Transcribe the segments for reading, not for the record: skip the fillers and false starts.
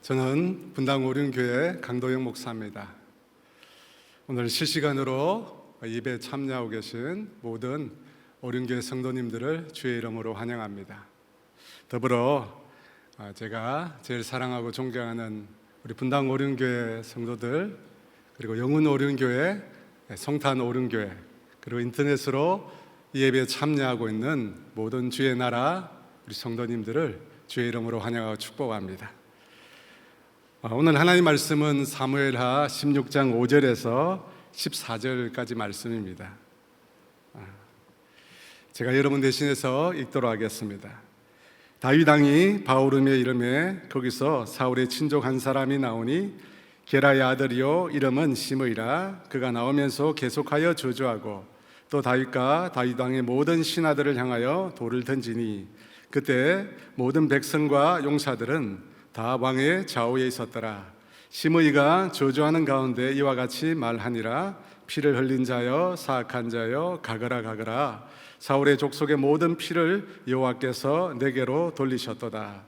저는 분당 오륜교회 강도영 목사입니다. 오늘 실시간으로 예배에 참여하고 계신 모든 오륜교회 성도님들을 주의 이름으로 환영합니다. 더불어 제가 제일 사랑하고 존경하는 우리 분당 오륜교회 성도들, 그리고 영훈 오륜교회, 성탄 오륜교회, 그리고 인터넷으로 예배에 참여하고 있는 모든 주의 나라 우리 성도님들을 주의 이름으로 환영하고 축복합니다. 오늘 하나님 말씀은 사무엘하 16장 5절에서 14절까지 말씀입니다. 제가 여러분 대신해서 읽도록 하겠습니다. 다윗 왕이 바후림에 이름에 거기서 사울의 친족 한 사람이 나오니 게라의 아들이요 이름은 시므이라. 그가 나오면서 계속하여 저주하고 또 다윗과 다윗 왕의 모든 신하들을 향하여 돌을 던지니 그때 모든 백성과 용사들은 다 왕의 좌우에 있었더라. 시므이가 저주하는 가운데 이와 같이 말하니라. 피를 흘린 자여 사악한 자여 가거라 가거라. 사울의 족속의 모든 피를 여호와께서 내게로 돌리셨도다.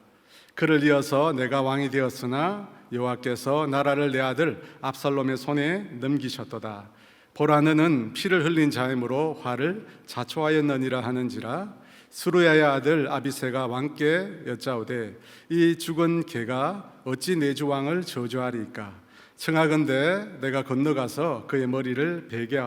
그를 이어서 내가 왕이 되었으나 여호와께서 나라를 내 아들 압살롬의 손에 넘기셨도다. 보라 너는 피를 흘린 자이므로 화를 자초하였느니라 하는지라. 스루야의 아들 아비새가 왕께 여짜오되 이 죽은 개가 어찌 내 주 왕을 저주하리까? 청하건대 내가 건너가서 그의 머리를 베게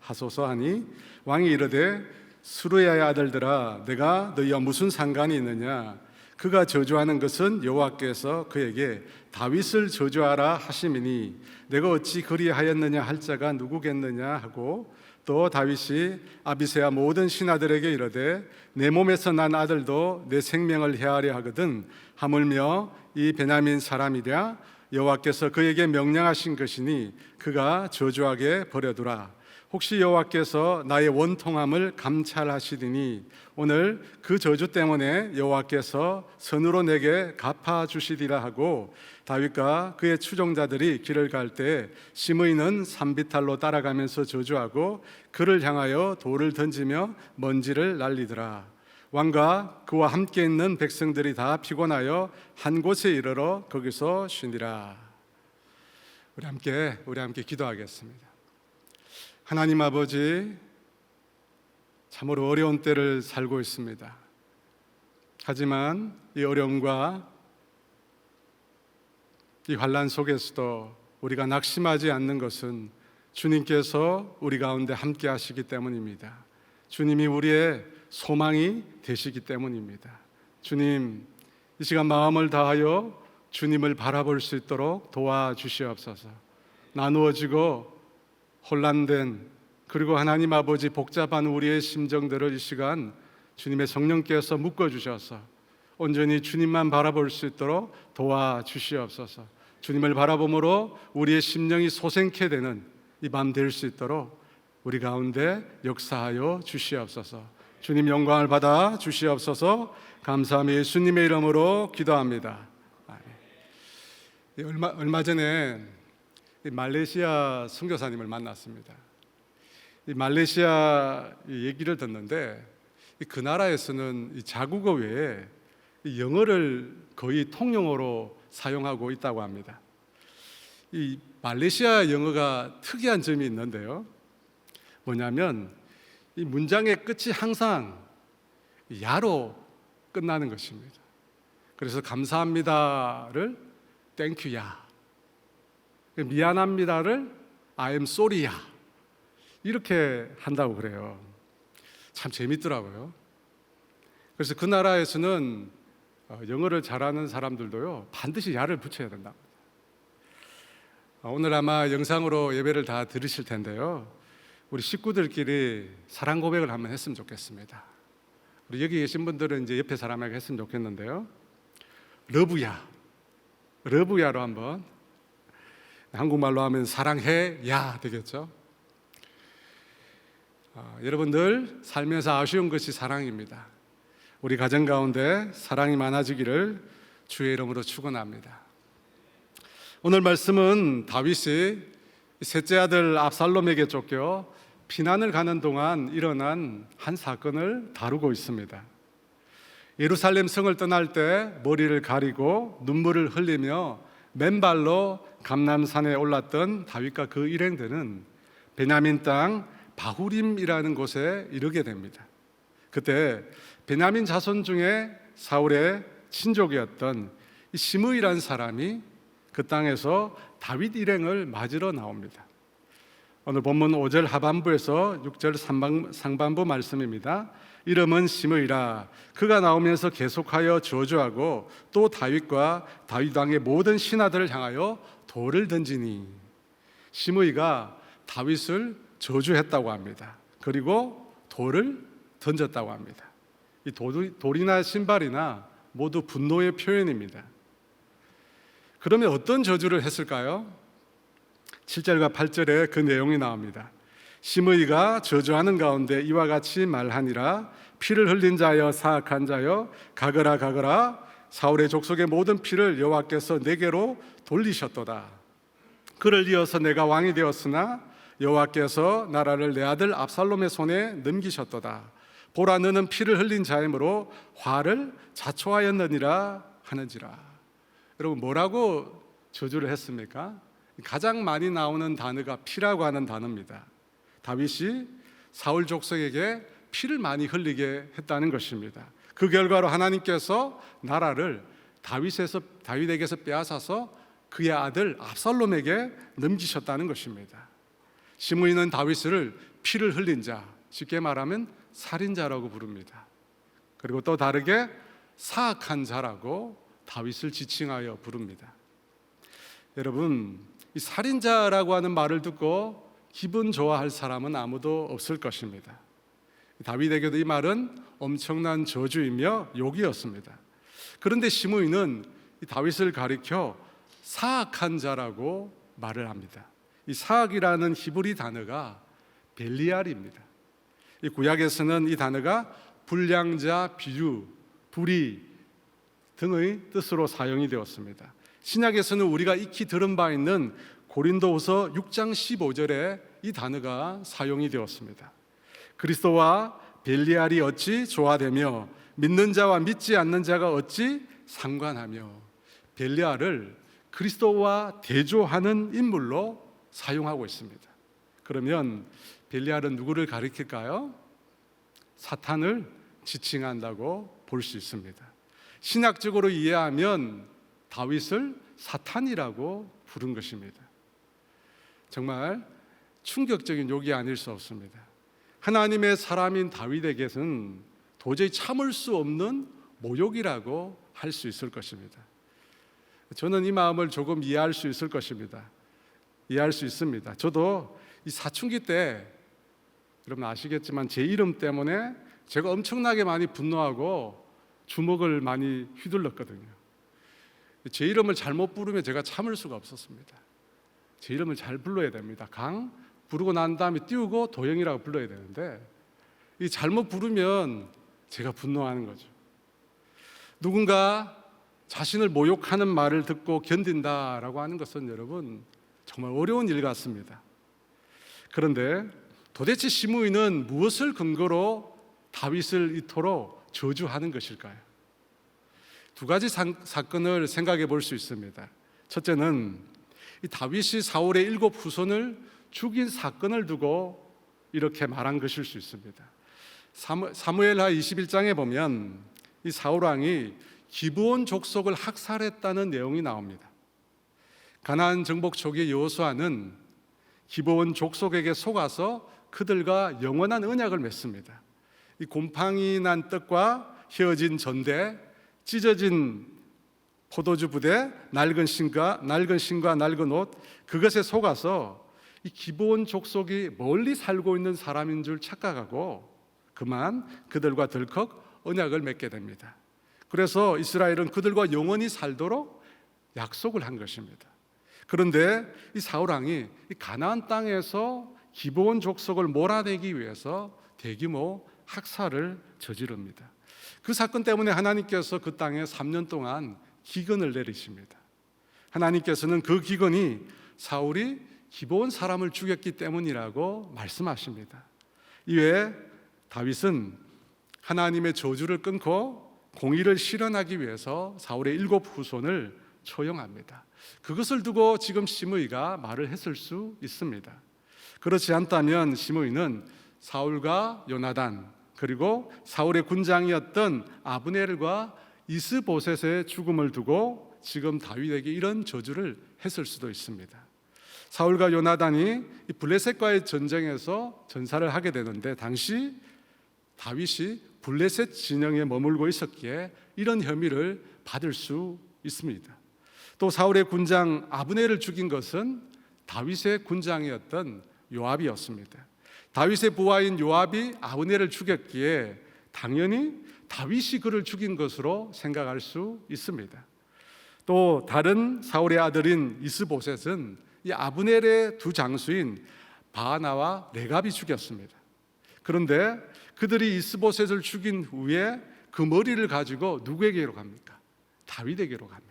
하소서 하니 왕이 이르되 스루야의 아들들아 내가 너희와 무슨 상관이 있느냐? 그가 저주하는 것은 여호와께서 그에게 다윗을 저주하라 하심이니 내가 어찌 그리하였느냐 할 자가 누구겠느냐 하고 또 다윗이 아비새와 모든 신하들에게 이르되 내 몸에서 난 아들도 내 생명을 해하려 하거든 하물며 이 베냐민 사람이랴 여호와께서 그에게 명령하신 것이니 그가 저주하게 버려두라. 혹시 여호와께서 나의 원통함을 감찰하시리니 오늘 그 저주 때문에 여호와께서 선으로 내게 갚아주시리라 하고 다윗과 그의 추종자들이 길을 갈 때 시므이는 산비탈로 따라가면서 저주하고 그를 향하여 돌을 던지며 먼지를 날리더라. 왕과 그와 함께 있는 백성들이 다 피곤하여 한 곳에 이르러 거기서 쉬니라. 우리 함께 기도하겠습니다. 하나님 아버지, 참으로 어려운 때를 살고 있습니다. 하지만 이 어려움과 이 환난 속에서도 우리가 낙심하지 않는 것은 주님께서 우리 가운데 함께 하시기 때문입니다. 주님이 우리의 소망이 되시기 때문입니다. 주님, 이 시간 마음을 다하여 주님을 바라볼 수 있도록 도와주시옵소서. 나누어지고 혼란된 그리고 하나님 아버지 복잡한 우리의 심정들을 이 시간 주님의 성령께서 묶어주셔서 온전히 주님만 바라볼 수 있도록 도와주시옵소서. 주님을 바라봄으로 우리의 심령이 소생케 되는 이 밤 될 수 있도록 우리 가운데 역사하여 주시옵소서. 주님 영광을 받아 주시옵소서. 감사하며 예수님의 이름으로 기도합니다. 얼마 전에 말레이시아 선교사님을 만났습니다. 이 말레이시아 얘기를 듣는데 그 나라에서는 이 자국어 외에 영어를 거의 통용어로 사용하고 있다고 합니다. 이 말레이시아 영어가 특이한 점이 있는데요. 뭐냐면 이 문장의 끝이 항상 야로 끝나는 것입니다. 그래서 감사합니다를 땡큐 야, 미안합니다를 I'm sorry야 이렇게 한다고 그래요. 참 재밌더라고요. 그래서 그 나라에서는 영어를 잘하는 사람들도요 반드시 야를 붙여야 된다. 오늘 아마 영상으로 예배를 다 들으실 텐데요, 우리 식구들끼리 사랑 고백을 한번 했으면 좋겠습니다. 우리 여기 계신 분들은 이제 옆에 사람에게 했으면 좋겠는데요, 러브야로 한번, 한국말로 하면 사랑해 야 되겠죠. 여러분 늘 살면서 아쉬운 것이 사랑입니다. 우리 가정 가운데 사랑이 많아지기를 주의 이름으로 축원합니다. 오늘 말씀은 다윗이 셋째 아들 압살롬에게 쫓겨 피난을 가는 동안 일어난 한 사건을 다루고 있습니다. 예루살렘 성을 떠날 때 머리를 가리고 눈물을 흘리며 맨발로 감람산에 올랐던 다윗과 그 일행들은 베냐민 땅 바후림이라는 곳에 이르게 됩니다. 그때 베냐민 자손 중에 사울의 친족이었던 이 시므이라는 사람이 그 땅에서 다윗 일행을 맞으러 나옵니다. 오늘 본문 5절 하반부에서 6절 상반부 말씀입니다. 이름은 시므이라. 그가 나오면서 계속하여 저주하고 또 다윗과 다윗 왕의 모든 신하들을 향하여 돌을 던지니. 시므이가 다윗을 저주했다고 합니다. 그리고 돌을 던졌다고 합니다. 이 돌이나 신발이나 모두 분노의 표현입니다. 그러면 어떤 저주를 했을까요? 7절과 8절에 그 내용이 나옵니다. 시므이가 저주하는 가운데 이와 같이 말하니라. 피를 흘린 자여 사악한 자여 가거라 가거라. 사울의 족속의 모든 피를 여호와께서 내게로 돌리셨도다. 그를 이어서 내가 왕이 되었으나 여호와께서 나라를 내 아들 압살롬의 손에 넘기셨도다. 보라, 너는 피를 흘린 자이므로 화를 자초하였느니라 하는지라. 여러분, 뭐라고 저주를 했습니까? 가장 많이 나오는 단어가 피라고 하는 단어입니다. 다윗이 사울 족속에게 피를 많이 흘리게 했다는 것입니다. 그 결과로 하나님께서 나라를 다윗에게서 빼앗아서 그의 아들 압살롬에게 넘기셨다는 것입니다. 시므이는 다윗을 피를 흘린 자, 쉽게 말하면 살인자라고 부릅니다. 그리고 또 다르게 사악한 자라고 다윗을 지칭하여 부릅니다. 여러분, 이 살인자라고 하는 말을 듣고 기분 좋아할 사람은 아무도 없을 것입니다. 다윗에게도 이 말은 엄청난 저주이며 욕이었습니다. 그런데 시므이는 이 다윗을 가리켜 사악한 자라고 말을 합니다. 이 사악이라는 히브리 단어가 벨리알입니다. 이 구약에서는 이 단어가 불량자, 비유, 불의 등의 뜻으로 사용이 되었습니다. 신약에서는 우리가 익히 들은 바 있는 고린도후서 6장 15절에 이 단어가 사용이 되었습니다. 그리스도와 벨리알이 어찌 조화되며 믿는 자와 믿지 않는 자가 어찌 상관하며. 벨리알을 그리스도와 대조하는 인물로 사용하고 있습니다. 그러면 벨리알은 누구를 가리킬까요? 사탄을 지칭한다고 볼 수 있습니다. 신학적으로 이해하면 다윗을 사탄이라고 부른 것입니다. 정말 충격적인 욕이 아닐 수 없습니다. 하나님의 사람인 다윗에게는 도저히 참을 수 없는 모욕이라고 할 수 있을 것입니다. 저는 이 마음을 조금 이해할 수 있을 것입니다. 이해할 수 있습니다. 저도 이 사춘기 때 여러분 아시겠지만 제 이름 때문에 제가 엄청나게 많이 분노하고 주먹을 많이 휘둘렀거든요. 제 이름을 잘못 부르면 제가 참을 수가 없었습니다. 제 이름을 잘 불러야 됩니다. 강 부르고 난 다음에 띄우고 도영이라고 불러야 되는데 이 잘못 부르면 제가 분노하는 거죠. 누군가 자신을 모욕하는 말을 듣고 견딘다라고 하는 것은 여러분 정말 어려운 일 같습니다. 그런데 도대체 시므이는 무엇을 근거로 다윗을 이토록 저주하는 것일까요? 두 가지 사건을 생각해 볼 수 있습니다. 첫째는 이 다윗이 사울의 7 후손을 죽인 사건을 두고 이렇게 말한 것일 수 있습니다. 사무엘하 21장에 보면 이 사울 왕이 기브온 족속을 학살했다는 내용이 나옵니다. 가나안 정복 초기 여호수아는 기브온 족속에게 속아서 그들과 영원한 언약을 맺습니다. 이 곰팡이 난 떡과 휘어진 전대, 찢어진 포도주 부대, 낡은 신과 낡은 옷, 그것에 속아서 이 기브온 족속이 멀리 살고 있는 사람인 줄 착각하고 그만 그들과 덜컥 언약을 맺게 됩니다. 그래서 이스라엘은 그들과 영원히 살도록 약속을 한 것입니다. 그런데 이 사울 왕이 이 가나안 땅에서 기브온 족속을 몰아내기 위해서 대규모 학살을 저지릅니다. 그 사건 때문에 하나님께서 그 땅에 3년 동안 기근을 내리십니다. 하나님께서는 그 기근이 사울이 기브온 사람을 죽였기 때문이라고 말씀하십니다. 이외에 다윗은 하나님의 저주를 끊고 공의를 실현하기 위해서 사울의 7 후손을 초용합니다. 그것을 두고 지금 시므이가 말을 했을 수 있습니다. 그렇지 않다면 시므이는 사울과 요나단, 그리고 사울의 군장이었던 아브넬과 이스보셋의 죽음을 두고 지금 다윗에게 이런 저주를 했을 수도 있습니다. 사울과 요나단이 이 블레셋과의 전쟁에서 전사를 하게 되는데 당시 다윗이 블레셋 진영에 머물고 있었기에 이런 혐의를 받을 수 있습니다. 또 사울의 군장 아브넬을 죽인 것은 다윗의 군장이었던 요압이었습니다. 다윗의 부하인 요압이 아브넬을 죽였기에 당연히 다윗이 그를 죽인 것으로 생각할 수 있습니다. 또 다른 사울의 아들인 이스보셋은 이 아브넬의 두 장수인 바하나와 레갑이 죽였습니다. 그런데 그들이 이스보셋을 죽인 후에 그 머리를 가지고 누구에게로 갑니까? 다윗에게로 갑니다.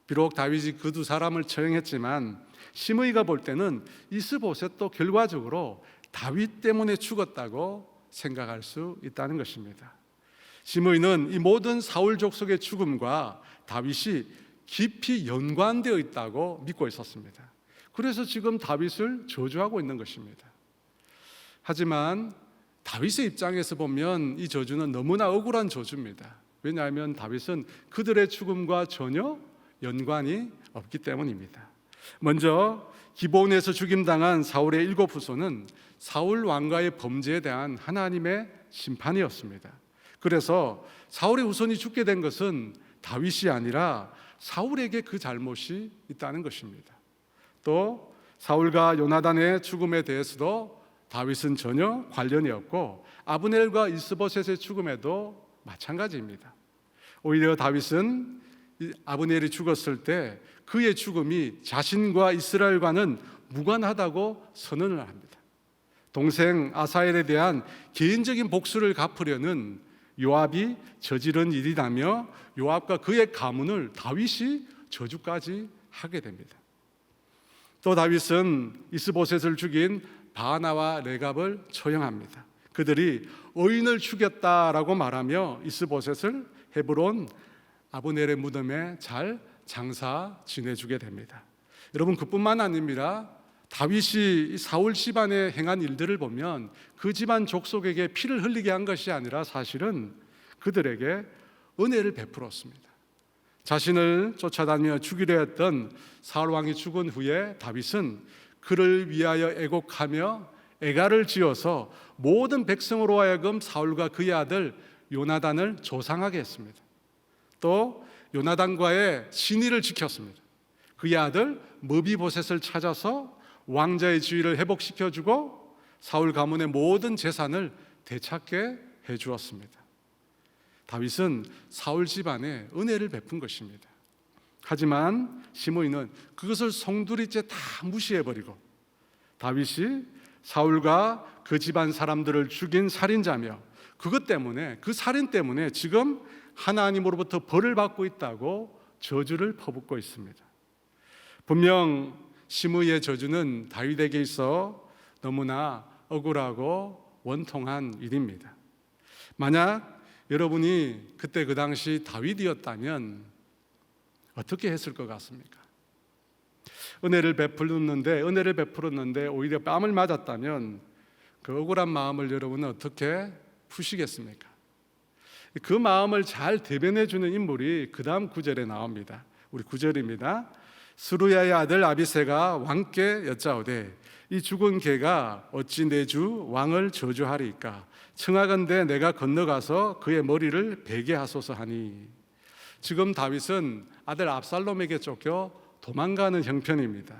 비록 다윗이 그 두 사람을 처형했지만 시므이가 볼 때는 이스보셋도 결과적으로 다윗 때문에 죽었다고 생각할 수 있다는 것입니다. 시므이는 이 모든 사울 족속의 죽음과 다윗이 깊이 연관되어 있다고 믿고 있었습니다. 그래서 지금 다윗을 저주하고 있는 것입니다. 하지만 다윗의 입장에서 보면 이 저주는 너무나 억울한 저주입니다. 왜냐하면 다윗은 그들의 죽음과 전혀 연관이 없기 때문입니다. 먼저 기브온에서 죽임당한 사울의 7 후손은 사울 왕가의 범죄에 대한 하나님의 심판이었습니다. 그래서 사울의 후손이 죽게 된 것은 다윗이 아니라 사울에게 그 잘못이 있다는 것입니다. 또 사울과 요나단의 죽음에 대해서도 다윗은 전혀 관련이 없고 아브넬과 이스보셋의 죽음에도 마찬가지입니다. 오히려 다윗은 아브넬이 죽었을 때 그의 죽음이 자신과 이스라엘과는 무관하다고 선언을 합니다. 동생 아사엘에 대한 개인적인 복수를 갚으려는 요압이 저지른 일이라며 요압과 그의 가문을 다윗이 저주까지 하게 됩니다. 또 다윗은 이스보셋을 죽인 바하나와 레갑을 처형합니다. 그들이 의인을 죽였다라고 말하며 이스보셋을 헤브론 아브넬의 무덤에 잘 장사 지내주게 됩니다. 여러분, 그뿐만 아닙니다. 다윗이 사울 집안에 행한 일들을 보면 그 집안 족속에게 피를 흘리게 한 것이 아니라 사실은 그들에게 은혜를 베풀었습니다. 자신을 쫓아다니며 죽이려 했던 사울 왕이 죽은 후에 다윗은 그를 위하여 애곡하며 애가를 지어서 모든 백성으로 하여금 사울과 그의 아들 요나단을 조상하게 했습니다. 또 요나단과의 신의를 지켰습니다. 그의 아들 머비보셋을 찾아서 왕자의 지위를 회복시켜주고 사울 가문의 모든 재산을 되찾게 해주었습니다. 다윗은 사울 집안에 은혜를 베푼 것입니다. 하지만 시므이는 그것을 송두리째 다 무시해버리고 다윗이 사울과 그 집안 사람들을 죽인 살인자며 그것 때문에, 그 살인 때문에 지금 하나님으로부터 벌을 받고 있다고 저주를 퍼붓고 있습니다. 분명 시므이의 저주는 다윗에게 있어 너무나 억울하고 원통한 일입니다. 만약 여러분이 그때 그 당시 다윗이었다면 어떻게 했을 것 같습니까? 은혜를 베풀었는데 오히려 뺨을 맞았다면 그 억울한 마음을 여러분은 어떻게 푸시겠습니까? 그 마음을 잘 대변해 주는 인물이 그 다음 구절에 나옵니다. 우리 9절입니다. 스루야의 아들 아비새가 왕께 여짜오되 이 죽은 개가 어찌 내 주 왕을 저주하리까? 청하건대 내가 건너가서 그의 머리를 베게 하소서 하니. 지금 다윗은 아들 압살롬에게 쫓겨 도망가는 형편입니다.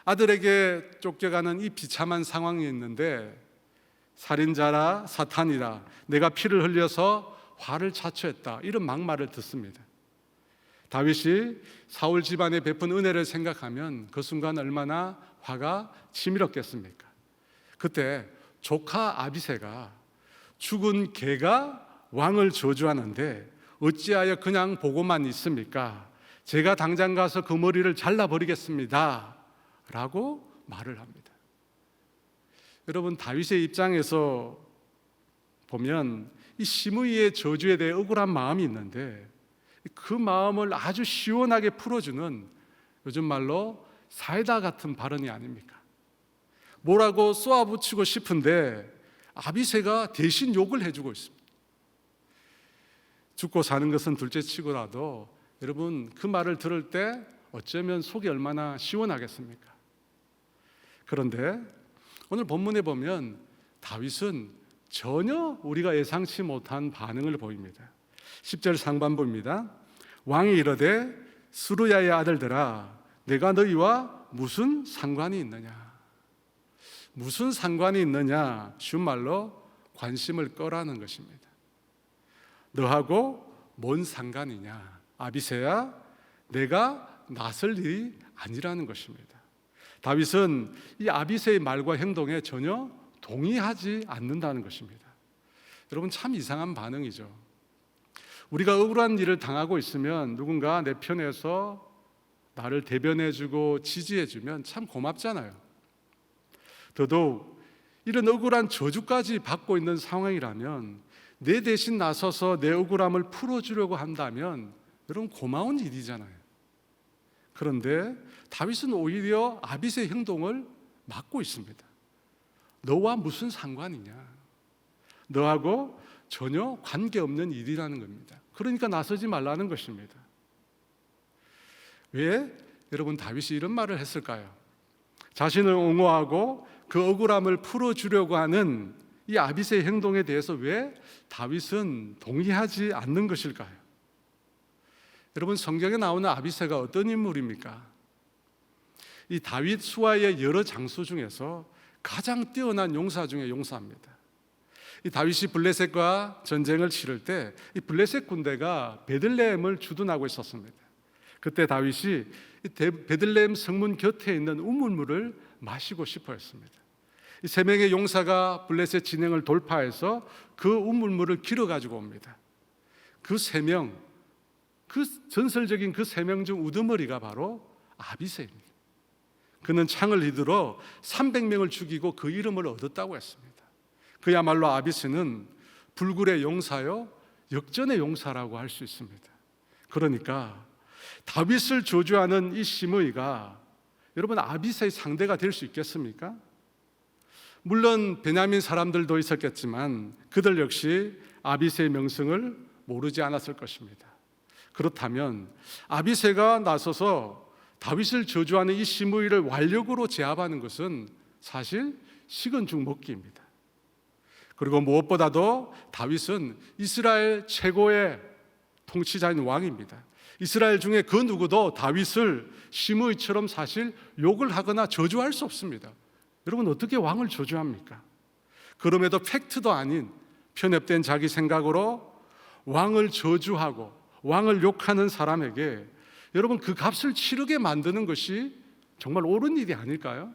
아들에게 쫓겨가는 이 비참한 상황이 있는데 살인자라 사탄이라 내가 피를 흘려서 화를 자초했다, 이런 막말을 듣습니다. 다윗이 사울 집안에 베푼 은혜를 생각하면 그 순간 얼마나 화가 치밀었겠습니까? 그때 조카 아비새가 죽은 개가 왕을 저주하는데 어찌하여 그냥 보고만 있습니까? 제가 당장 가서 그 머리를 잘라버리겠습니다 라고 말을 합니다. 여러분, 다윗의 입장에서 보면 이 시므이의 저주에 대해 억울한 마음이 있는데 그 마음을 아주 시원하게 풀어주는 요즘 말로 사이다 같은 발언이 아닙니까? 뭐라고 쏘아붙이고 싶은데 아비새가 대신 욕을 해주고 있습니다. 죽고 사는 것은 둘째치고라도 여러분 그 말을 들을 때 어쩌면 속이 얼마나 시원하겠습니까? 그런데 오늘 본문에 보면 다윗은 전혀 우리가 예상치 못한 반응을 보입니다. 10절 상반부입니다. 왕이 이르되 스루야의 아들들아 내가 너희와 무슨 상관이 있느냐. 무슨 상관이 있느냐, 쉬운 말로 관심을 꺼라는 것입니다. 너하고 뭔 상관이냐, 아비새야, 내가 나설 일이 아니라는 것입니다. 다윗은 이 아비새의 말과 행동에 전혀 동의하지 않는다는 것입니다. 여러분 참 이상한 반응이죠. 우리가 억울한 일을 당하고 있으면 누군가 내 편에서 나를 대변해주고 지지해주면 참 고맙잖아요. 더더욱 이런 억울한 저주까지 받고 있는 상황이라면 내 대신 나서서 내 억울함을 풀어주려고 한다면 여러분 고마운 일이잖아요. 그런데 다윗은 오히려 아비새의 행동을 막고 있습니다. 너와 무슨 상관이냐? 너하고 전혀 관계없는 일이라는 겁니다. 그러니까 나서지 말라는 것입니다. 왜 여러분 다윗이 이런 말을 했을까요? 자신을 옹호하고 그 억울함을 풀어주려고 하는 이 아비새의 행동에 대해서 왜 다윗은 동의하지 않는 것일까요? 여러분 성경에 나오는 아비새가 어떤 인물입니까? 이 다윗 수하의 여러 장수 중에서 가장 뛰어난 용사 중에 용사입니다. 이 다윗이 블레셋과 전쟁을 치를 때 이 블레셋 군대가 베들레헴을 주둔하고 있었습니다. 그때 다윗이 베들레헴 성문 곁에 있는 우물물을 마시고 싶어 했습니다. 이 세 명의 용사가 블레셋 진영을 돌파해서 그 우물물을 길어 가지고 옵니다. 그 세 명, 그 전설적인 그 세 명 중 우두머리가 바로 아비새입니다. 그는 창을 휘두르 300명을 죽이고 그 이름을 얻었다고 했습니다. 그야말로 아비새는 불굴의 용사요 역전의 용사라고 할 수 있습니다. 그러니까 다윗을 저주하는 이 시므이가 여러분 아비새의 상대가 될 수 있겠습니까? 물론 베냐민 사람들도 있었겠지만 그들 역시 아비새의 명성을 모르지 않았을 것입니다. 그렇다면 아비새가 나서서 다윗을 저주하는 이 시므이를 완력으로 제압하는 것은 사실 식은 죽 먹기입니다. 그리고 무엇보다도 다윗은 이스라엘 최고의 통치자인 왕입니다. 이스라엘 중에 그 누구도 다윗을 시므이처럼 사실 욕을 하거나 저주할 수 없습니다. 여러분 어떻게 왕을 저주합니까? 그럼에도 팩트도 아닌 편협된 자기 생각으로 왕을 저주하고 왕을 욕하는 사람에게 여러분 그 값을 치르게 만드는 것이 정말 옳은 일이 아닐까요?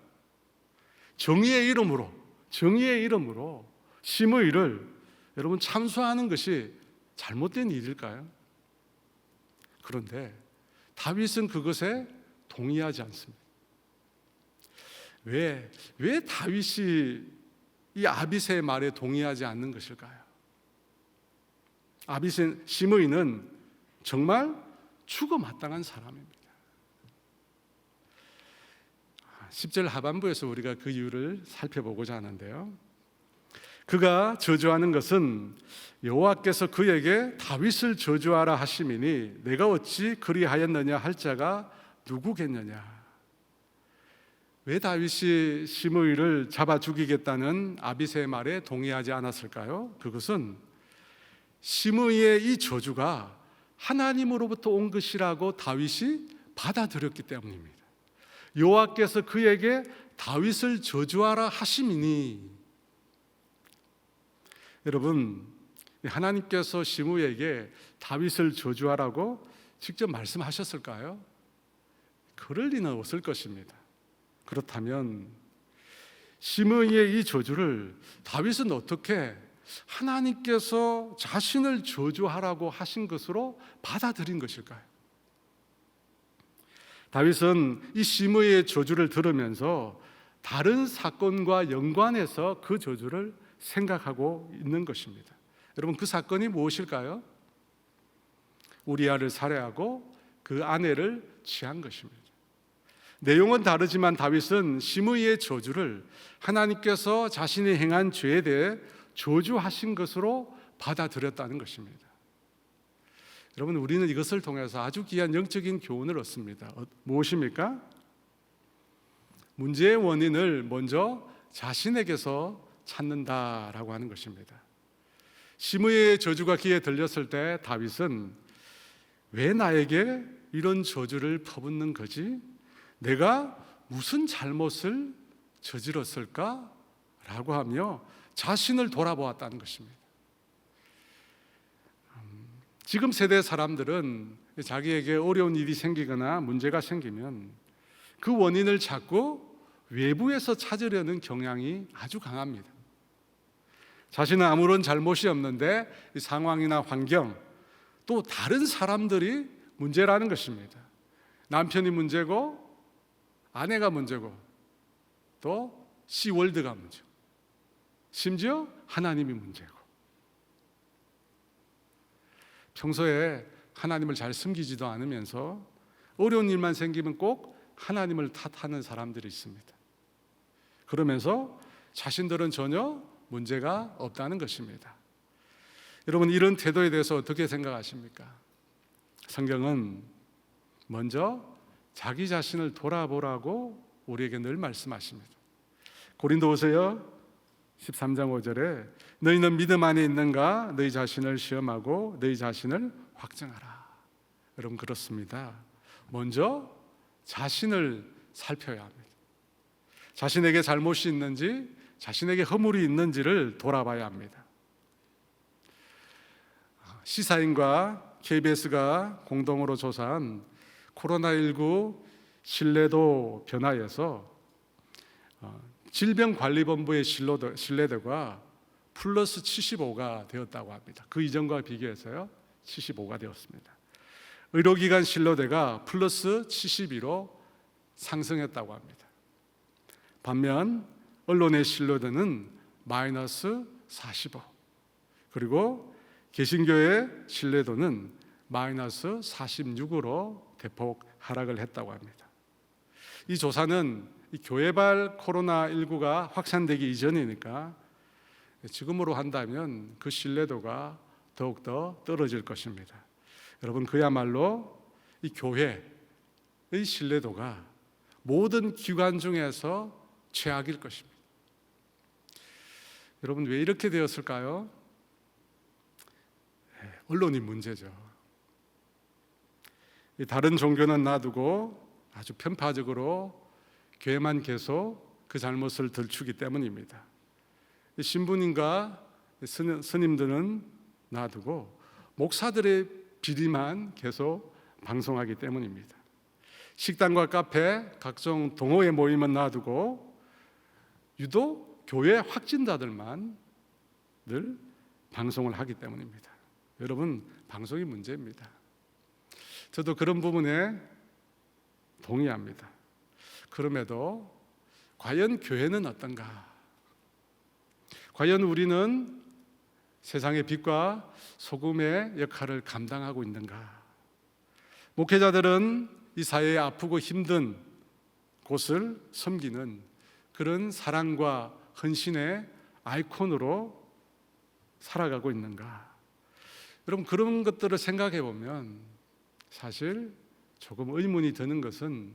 정의의 이름으로 시므이를 여러분 참수하는 것이 잘못된 일일까요? 그런데 다윗은 그것에 동의하지 않습니다. 왜 다윗이 이 아비새의 말에 동의하지 않는 것일까요? 시므이는 정말 죽어 마땅한 사람입니다. 10절 하반부에서 우리가 그 이유를 살펴보고자 하는데요. 그가 저주하는 것은 여호와께서 그에게 다윗을 저주하라 하심이니 내가 어찌 그리하였느냐 할 자가 누구겠느냐. 왜 다윗이 시므이를 잡아 죽이겠다는 아비새의 말에 동의하지 않았을까요? 그것은 시므이의 이 저주가 하나님으로부터 온 것이라고 다윗이 받아들였기 때문입니다. 여호와께서 그에게 다윗을 저주하라 하심이니, 여러분 하나님께서 시므이에게 다윗을 저주하라고 직접 말씀하셨을까요? 그럴 리는 없을 것입니다. 그렇다면 시므이의 이 저주를 다윗은 어떻게 하나님께서 자신을 저주하라고 하신 것으로 받아들인 것일까요? 다윗은 이 시므이의 저주를 들으면서 다른 사건과 연관해서 그 저주를 생각하고 있는 것입니다. 여러분 그 사건이 무엇일까요? 우리아를 살해하고 그 아내를 취한 것입니다. 내용은 다르지만 다윗은 시므이의 저주를 하나님께서 자신이 행한 죄에 대해 저주하신 것으로 받아들였다는 것입니다. 여러분, 우리는 이것을 통해서 아주 귀한 영적인 교훈을 얻습니다. 무엇입니까? 문제의 원인을 먼저 자신에게서 찾는다라고 하는 것입니다. 시므이의 저주가 귀에 들렸을 때 다윗은 왜 나에게 이런 저주를 퍼붓는 거지? 내가 무슨 잘못을 저질렀을까? 라고 하며 자신을 돌아보았다는 것입니다. 지금 세대 사람들은 자기에게 어려운 일이 생기거나 문제가 생기면 그 원인을 찾고 외부에서 찾으려는 경향이 아주 강합니다. 자신은 아무런 잘못이 없는데 이 상황이나 환경, 또 다른 사람들이 문제라는 것입니다. 남편이 문제고, 아내가 문제고, 또 시월드가 문제고, 심지어 하나님이 문제고. 평소에 하나님을 잘 숨기지도 않으면서 어려운 일만 생기면 꼭 하나님을 탓하는 사람들이 있습니다. 그러면서 자신들은 전혀 문제가 없다는 것입니다. 여러분, 이런 태도에 대해서 어떻게 생각하십니까? 성경은 먼저 자기 자신을 돌아보라고 우리에게 늘 말씀하십니다. 고린도후서 13장 5절에 너희는 믿음 안에 있는가? 너희 자신을 시험하고 너희 자신을 확증하라. 여러분, 그렇습니다. 먼저 자신을 살펴야 합니다. 자신에게 잘못이 있는지, 자신에게 허물이 있는지를 돌아봐야 합니다. 시사인과 KBS가 공동으로 조사한 코로나19 신뢰도 변화에서 질병관리본부의 신뢰도가 플러스 75가 되었다고 합니다. 그 이전과 비교해서요, 75가 되었습니다. 의료기관 신뢰도가 플러스 72로 상승했다고 합니다. 반면 언론의 신뢰도는 마이너스 45, 그리고 개신교의 신뢰도는 마이너스 46으로 대폭 하락을 했다고 합니다. 이 조사는 이 교회발 코로나19가 확산되기 이전이니까 지금으로 한다면 그 신뢰도가 더욱더 떨어질 것입니다. 여러분, 그야말로 이 교회의 신뢰도가 모든 기관 중에서 최악일 것입니다. 여러분, 왜 이렇게 되었을까요? 언론이 문제죠. 다른 종교는 놔두고 아주 편파적으로 교회만 계속 그 잘못을 들추기 때문입니다. 신부님과 스님들은 놔두고 목사들의 비리만 계속 방송하기 때문입니다. 식당과 카페, 각종 동호회 모임은 놔두고 유독 교회 확진자들만 늘 방송을 하기 때문입니다. 여러분, 방송이 문제입니다. 저도 그런 부분에 동의합니다. 그럼에도 과연 교회는 어떤가? 과연 우리는 세상의 빛과 소금의 역할을 감당하고 있는가? 목회자들은 이 사회에 아프고 힘든 곳을 섬기는 그런 사랑과 헌신의 아이콘으로 살아가고 있는가? 여러분, 그런 것들을 생각해 보면 사실 조금 의문이 드는 것은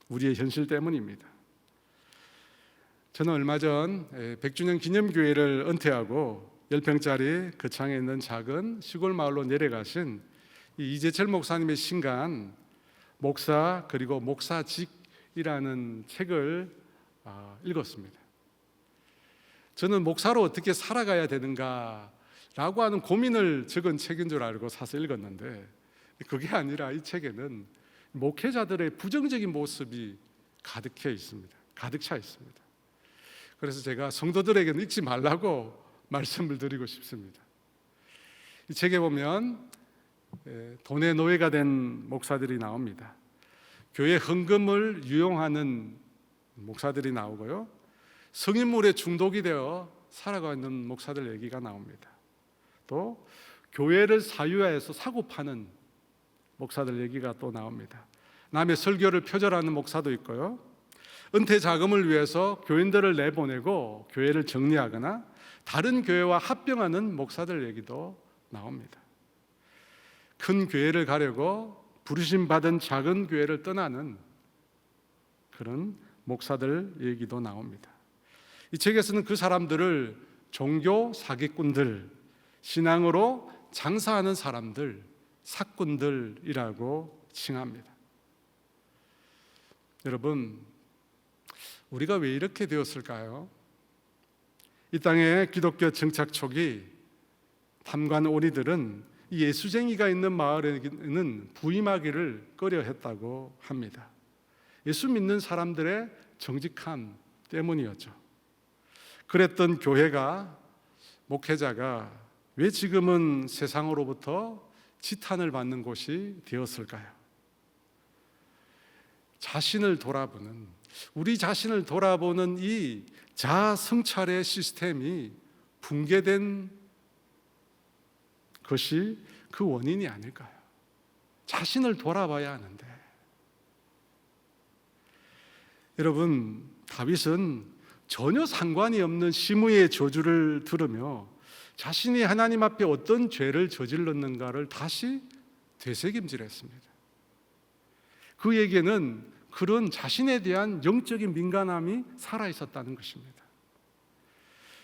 우리의 현실 때문입니다. 저는 얼마 전 100주년 기념교회를 은퇴하고 10평짜리 거창에 있는 작은 시골 마을로 내려가신 이재철 목사님의 신간 목사 그리고 목사직이라는 책을 읽었습니다. 저는 목사로 어떻게 살아가야 되는가라고 하는 고민을 적은 책인 줄 알고 사서 읽었는데, 그게 아니라 이 책에는 목회자들의 부정적인 모습이 가득 차 있습니다. 그래서 제가 성도들에게는 읽지 말라고 말씀을 드리고 싶습니다. 이 책에 보면 돈의 노예가 된 목사들이 나옵니다. 교회 헌금을 유용하는 목사들이 나오고요, 성인물에 중독이 되어 살아가고 있는 목사들 얘기가 나옵니다. 또 교회를 사유화해서 사고 파는 목사들 얘기가 또 나옵니다. 남의 설교를 표절하는 목사도 있고요. 은퇴 자금을 위해서 교인들을 내보내고 교회를 정리하거나 다른 교회와 합병하는 목사들 얘기도 나옵니다. 큰 교회를 가려고 부르심 받은 작은 교회를 떠나는 그런 목사들 얘기도 나옵니다. 이 책에서는 그 사람들을 종교 사기꾼들, 신앙으로 장사하는 사람들, 사꾼들이라고 칭합니다. 여러분, 우리가 왜 이렇게 되었을까요? 이 땅에 기독교 정착 초기 탐관 오리들은 예수쟁이가 있는 마을에는 부임하기를 꺼려했다고 합니다. 예수 믿는 사람들의 정직함 때문이었죠. 그랬던 교회가, 목회자가 왜 지금은 세상으로부터 지탄을 받는 곳이 되었을까요? 우리 자신을 돌아보는 이 자아 성찰의 시스템이 붕괴된 것이 그 원인이 아닐까요? 자신을 돌아봐야 하는데. 여러분, 다윗은 전혀 상관이 없는 시므이의 저주를 들으며 자신이 하나님 앞에 어떤 죄를 저질렀는가를 다시 되새김질했습니다. 그에게는 그런 자신에 대한 영적인 민감함이 살아있었다는 것입니다.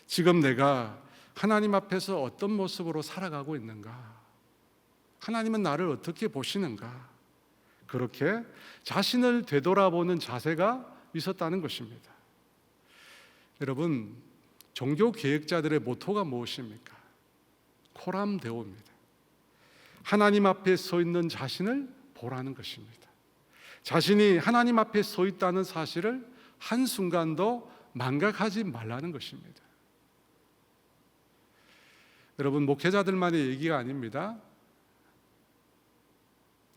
지금 내가 하나님 앞에서 어떤 모습으로 살아가고 있는가? 하나님은 나를 어떻게 보시는가? 그렇게 자신을 되돌아보는 자세가 있었다는 것입니다. 여러분, 종교 계획자들의 모토가 무엇입니까? 코람 데오입니다. 하나님 앞에 서 있는 자신을 보라는 것입니다. 자신이 하나님 앞에 서 있다는 사실을 한순간도 망각하지 말라는 것입니다. 여러분, 목회자들만의 얘기가 아닙니다.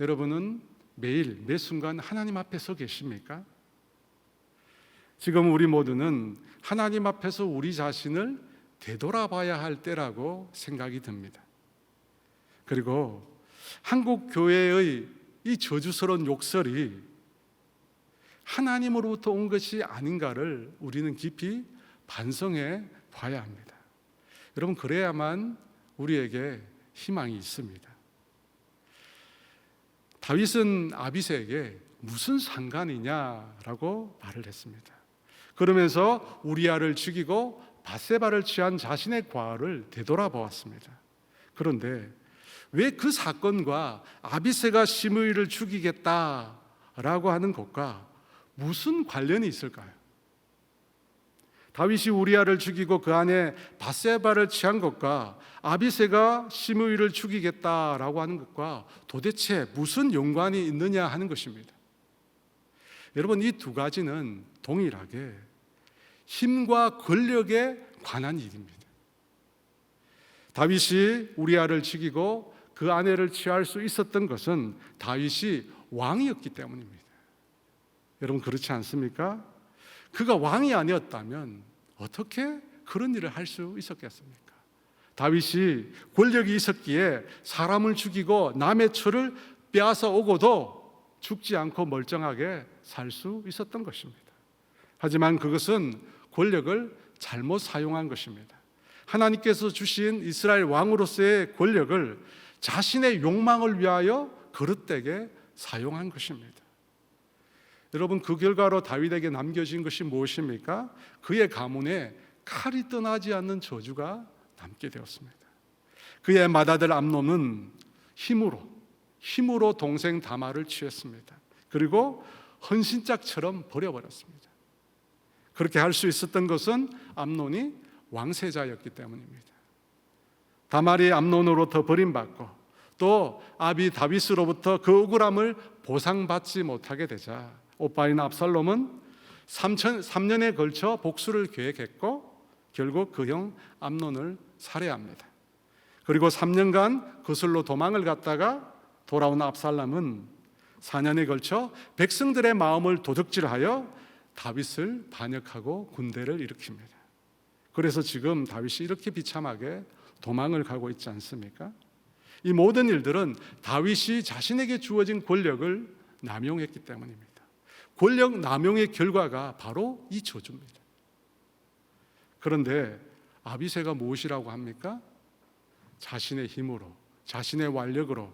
여러분은 매일 매 순간 하나님 앞에 서 계십니까? 지금 우리 모두는 하나님 앞에서 우리 자신을 되돌아봐야 할 때라고 생각이 듭니다. 그리고 한국 교회의 이 저주스러운 욕설이 하나님으로부터 온 것이 아닌가를 우리는 깊이 반성해 봐야 합니다. 여러분, 그래야만 우리에게 희망이 있습니다. 다윗은 아비새에게 무슨 상관이냐라고 말을 했습니다. 그러면서 우리아를 죽이고 밧세바를 취한 자신의 과를 되돌아보았습니다. 그런데 왜 그 사건과 아비새가 시므이를 죽이겠다라고 하는 것과 무슨 관련이 있을까요? 다윗이 우리아를 죽이고 그 안에 밧세바를 취한 것과 아비새가 시므이를 죽이겠다라고 하는 것과 도대체 무슨 연관이 있느냐 하는 것입니다. 여러분, 이 두 가지는 동일하게 힘과 권력에 관한 일입니다. 다윗이 우리아를 죽이고 그 아내를 취할 수 있었던 것은 다윗이 왕이었기 때문입니다. 여러분, 그렇지 않습니까? 그가 왕이 아니었다면 어떻게 그런 일을 할 수 있었겠습니까? 다윗이 권력이 있었기에 사람을 죽이고 남의 처를 빼앗아 오고도 죽지 않고 멀쩡하게 살 수 있었던 것입니다. 하지만 그것은 권력을 잘못 사용한 것입니다. 하나님께서 주신 이스라엘 왕으로서의 권력을 자신의 욕망을 위하여 그릇되게 사용한 것입니다. 여러분, 그 결과로 다윗에게 남겨진 것이 무엇입니까? 그의 가문에 칼이 떠나지 않는 저주가 남게 되었습니다. 그의 맏아들 암논은 힘으로 동생 다말을 취했습니다. 그리고 헌신짝처럼 버려버렸습니다. 그렇게 할 수 있었던 것은 암논이 왕세자였기 때문입니다. 다말이 암논으로부터 버림받고 또 아비 다윗으로부터 그 억울함을 보상받지 못하게 되자 오빠인 압살롬은 3년에 걸쳐 복수를 계획했고 결국 그 형 암논을 살해합니다. 그리고 3년간 거슬러 도망을 갔다가 돌아온 압살롬은 4년에 걸쳐 백성들의 마음을 도적질하여 다윗을 반역하고 군대를 일으킵니다. 그래서 지금 다윗이 이렇게 비참하게 도망을 가고 있지 않습니까? 이 모든 일들은 다윗이 자신에게 주어진 권력을 남용했기 때문입니다. 권력 남용의 결과가 바로 이 저주입니다. 그런데 아비새가 무엇이라고 합니까? 자신의 힘으로, 자신의 완력으로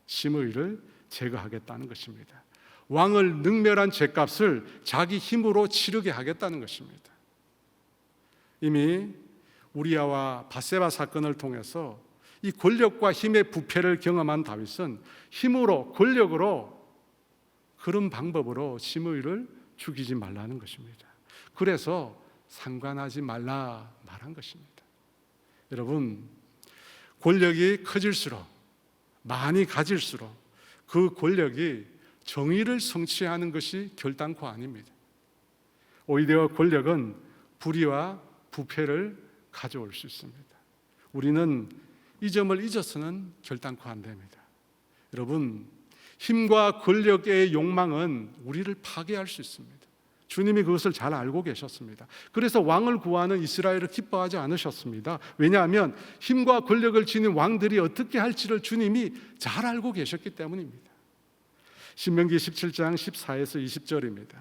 시므이를 제거하겠다는 것입니다. 왕을 능멸한 죄값을 자기 힘으로 치르게 하겠다는 것입니다. 이미 우리아와 밧세바 사건을 통해서 이 권력과 힘의 부패를 경험한 다윗은 힘으로, 권력으로, 그런 방법으로 시므이를 죽이지 말라는 것입니다. 그래서 상관하지 말라 말한 것입니다. 여러분, 권력이 커질수록, 많이 가질수록 그 권력이 정의를 성취하는 것이 결단코 아닙니다. 오히려 권력은 불의와 부패를 가져올 수 있습니다. 우리는 이 점을 잊어서는 결단코 안 됩니다. 여러분, 힘과 권력의 욕망은 우리를 파괴할 수 있습니다. 주님이 그것을 잘 알고 계셨습니다. 그래서 왕을 구하는 이스라엘을 기뻐하지 않으셨습니다. 왜냐하면 힘과 권력을 지닌 왕들이 어떻게 할지를 주님이 잘 알고 계셨기 때문입니다. 신명기 17장 14에서 20절입니다.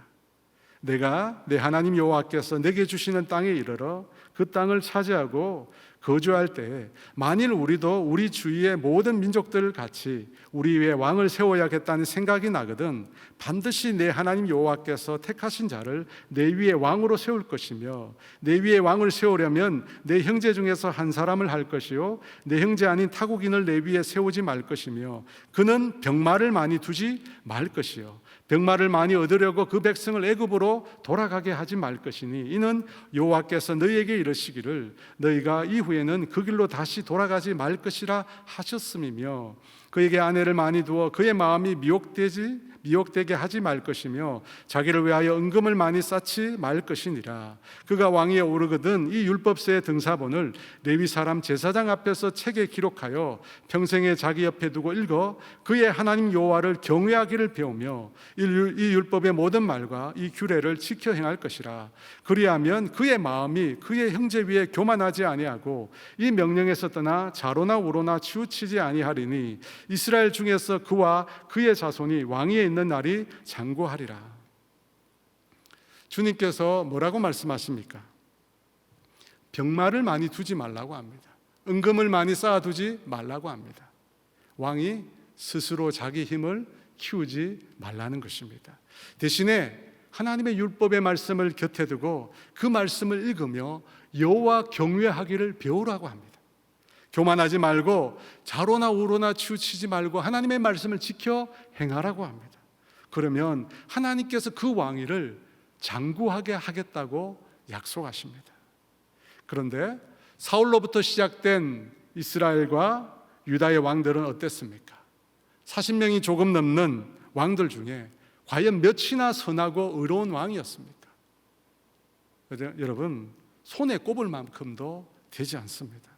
내가 내 하나님 여호와께서 내게 주시는 땅에 이르러 그 땅을 차지하고 거주할 때 만일 우리도 우리 주위의 모든 민족들 같이 우리 위에 왕을 세워야겠다는 생각이 나거든 반드시 내 하나님 여호와께서 택하신 자를 내 위에 왕으로 세울 것이며 내 위에 왕을 세우려면 내 형제 중에서 한 사람을 할 것이요 내 형제 아닌 타국인을 내 위에 세우지 말 것이며 그는 병마를 많이 두지 말 것이요 병마를 많이 얻으려고 그 백성을 애굽으로 돌아가게 하지 말 것이니 이는 여호와께서 너희에게 이르시기를 너희가 이후에는 그 길로 다시 돌아가지 말 것이라 하셨음이며 그에게 아내를 많이 두어 그의 마음이 미혹되게 하지 말 것이며 자기를 위하여 은금을 많이 쌓지 말 것이니라. 그가 왕위에 오르거든 이 율법서의 등사본을 레위 사람 제사장 앞에서 책에 기록하여 평생에 자기 옆에 두고 읽어 그의 하나님 여호와를 경외하기를 배우며 이 율법의 모든 말과 이 규례를 지켜 행할 것이라. 그리하면 그의 마음이 그의 형제 위에 교만하지 아니하고 이 명령에서 떠나 좌로나 우로나 치우치지 아니하리니 이스라엘 중에서 그와 그의 자손이 왕위에 있는 날이 장구하리라. 주님께서 뭐라고 말씀하십니까? 병마를 많이 두지 말라고 합니다. 은금을 많이 쌓아두지 말라고 합니다. 왕이 스스로 자기 힘을 키우지 말라는 것입니다. 대신에 하나님의 율법의 말씀을 곁에 두고 그 말씀을 읽으며 여호와 경외하기를 배우라고 합니다. 교만하지 말고 좌로나 우로나 치우치지 말고 하나님의 말씀을 지켜 행하라고 합니다. 그러면 하나님께서 그 왕위를 장구하게 하겠다고 약속하십니다. 그런데 사울로부터 시작된 이스라엘과 유다의 왕들은 어땠습니까? 40명이 조금 넘는 왕들 중에 과연 몇이나 선하고 의로운 왕이었습니까? 여러분, 손에 꼽을 만큼도 되지 않습니다.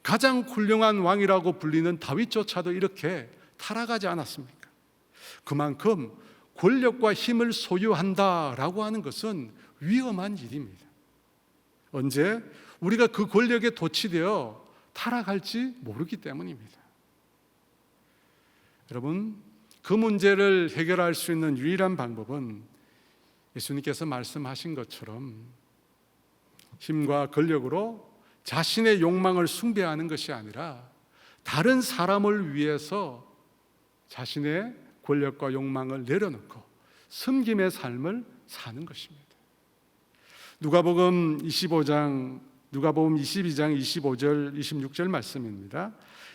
가장 훌륭한 왕이라고 불리는 다윗조차도 이렇게 타락하지 않았습니까? 그만큼 권력과 힘을 소유한다라고 하는 것은 위험한 일입니다. 언제 우리가 그 권력에 도취되어 타락할지 모르기 때문입니다. 여러분, 그 문제를 해결할 수 있는 유일한 방법은 예수님께서 말씀하신 것처럼 힘과 권력으로 자신의 욕망을 숭배하는 것이 아니라 다른 사람을 위해서 자신의 권력과 욕망을 내려놓고 섬김의 삶을 사는 것입니다. 누가복음 22장 25절 26절 말씀입니다.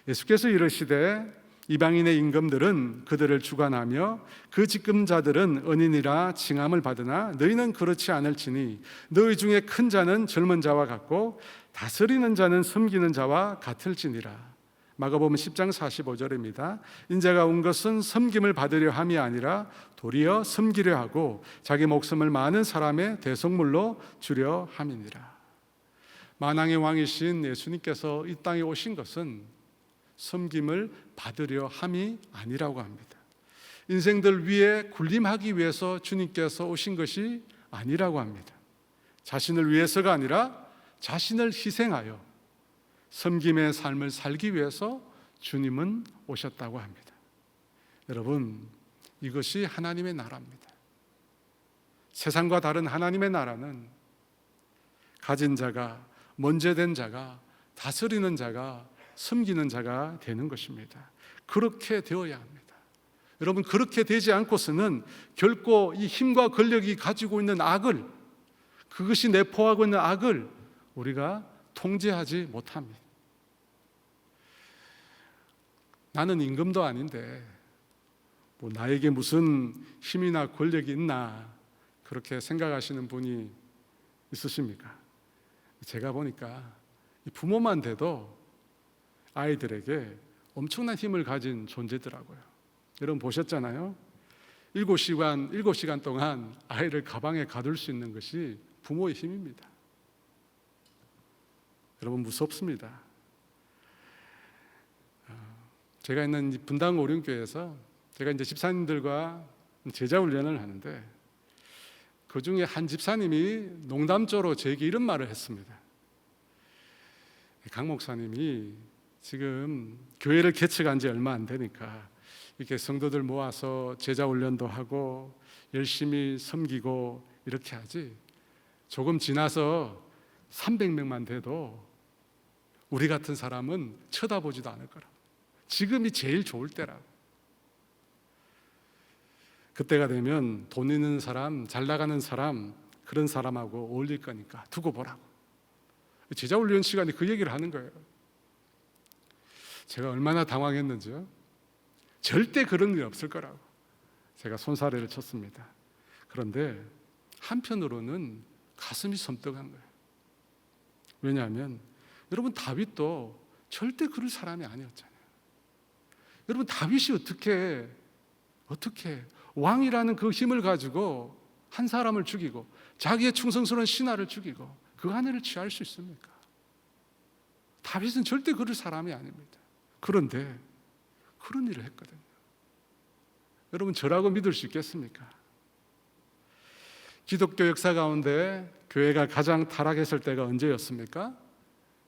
예수께서 이르시되 이방인의 임금들은 그들을 주관하며 그 직금자들은 은인이라 칭함을 받으나 너희는 그렇지 않을지니 너희 중에 큰 자는 젊은 자와 같고 다스리는 자는 섬기는 자와 같을지니라. 마가복음 10장 45절입니다. 인자가 온 것은 섬김을 받으려 함이 아니라 도리어 섬기려 하고 자기 목숨을 많은 사람의 대속물로 주려 함이니라. 만왕의 왕이신 예수님께서 이 땅에 오신 것은 섬김을 받으려 함이 아니라고 합니다. 인생들 위에 군림하기 위해서 주님께서 오신 것이 아니라고 합니다. 자신을 위해서가 아니라 자신을 희생하여 섬김의 삶을 살기 위해서 주님은 오셨다고 합니다. 여러분, 이것이 하나님의 나라입니다. 세상과 다른 하나님의 나라는 가진 자가, 먼저된 자가, 다스리는 자가, 섬기는 자가 되는 것입니다. 그렇게 되어야 합니다. 여러분, 그렇게 되지 않고서는 결코 이 힘과 권력이 가지고 있는 악을, 그것이 내포하고 있는 악을 우리가 통제하지 못합니다. 나는 임금도 아닌데 뭐 나에게 무슨 힘이나 권력이 있나, 그렇게 생각하시는 분이 있으십니까? 제가 보니까 부모만 돼도 아이들에게 엄청난 힘을 가진 존재더라고요. 여러분 보셨잖아요. 7시간 동안 아이를 가방에 가둘 수 있는 것이 부모의 힘입니다. 여러분, 무섭습니다. 제가 있는 분당 오륜교회에서 제가 이제 집사님들과 제자 훈련을 하는데, 그 중에 한 집사님이 농담조로 제게 이런 말을 했습니다. 강 목사님이 지금 교회를 개척한 지 얼마 안 되니까 이렇게 성도들 모아서 제자 훈련도 하고 열심히 섬기고 이렇게 하지, 조금 지나서 300명만 돼도 우리 같은 사람은 쳐다보지도 않을 거라고. 지금이 제일 좋을 때라고. 그때가 되면 돈 있는 사람, 잘 나가는 사람, 그런 사람하고 어울릴 거니까 두고 보라고. 제자 훈련 시간에 그 얘기를 하는 거예요. 제가 얼마나 당황했는지요. 절대 그런 일 없을 거라고 제가 손사래를 쳤습니다. 그런데 한편으로는 가슴이 섬뜩한 거예요. 왜냐하면 여러분, 다윗도 절대 그럴 사람이 아니었잖아요. 여러분, 다윗이 어떻게 왕이라는 그 힘을 가지고 한 사람을 죽이고 자기의 충성스러운 신하를 죽이고 그 아내를 취할 수 있습니까? 다윗은 절대 그럴 사람이 아닙니다. 그런데 그런 일을 했거든요. 여러분, 저라고 믿을 수 있겠습니까? 기독교 역사 가운데 교회가 가장 타락했을 때가 언제였습니까?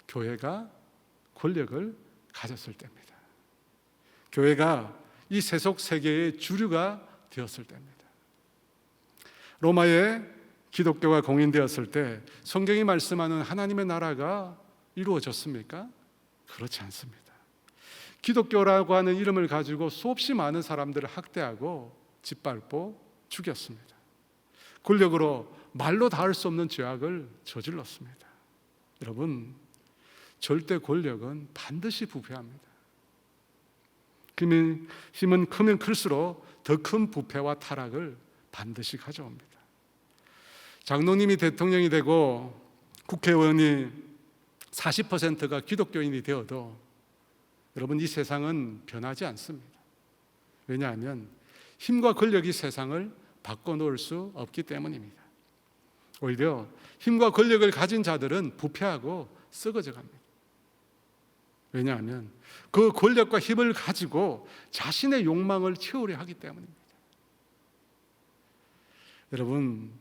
교회가 권력을 가졌을 때입니다. 교회가 이 세속 세계의 주류가 되었을 때입니다. 로마에 기독교가 공인되었을 때 성경이 말씀하는 하나님의 나라가 이루어졌습니까? 그렇지 않습니다. 기독교라고 하는 이름을 가지고 수없이 많은 사람들을 학대하고 짓밟고 죽였습니다. 권력으로 말로 닿을 수 없는 죄악을 저질렀습니다. 여러분, 절대 권력은 반드시 부패합니다. 힘은 크면 클수록 더 큰 부패와 타락을 반드시 가져옵니다. 장로님이 대통령이 되고 국회의원이 40%가 기독교인이 되어도 여러분, 이 세상은 변하지 않습니다. 왜냐하면 힘과 권력이 세상을 바꿔놓을 수 없기 때문입니다. 오히려 힘과 권력을 가진 자들은 부패하고 썩어져 갑니다. 왜냐하면 그 권력과 힘을 가지고 자신의 욕망을 채우려 하기 때문입니다. 여러분,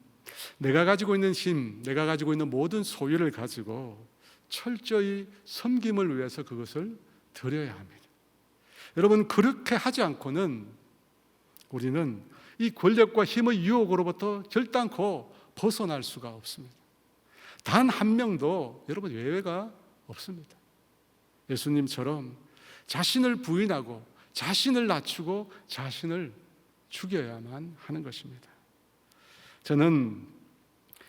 내가 가지고 있는 힘, 내가 가지고 있는 모든 소유를 가지고 철저히 섬김을 위해서 그것을 드려야 합니다. 여러분, 그렇게 하지 않고는 우리는 이 권력과 힘의 유혹으로부터 결단코 벗어날 수가 없습니다. 단 한 명도 여러분 예외가 없습니다. 예수님처럼 자신을 부인하고 자신을 낮추고 자신을 죽여야만 하는 것입니다. 저는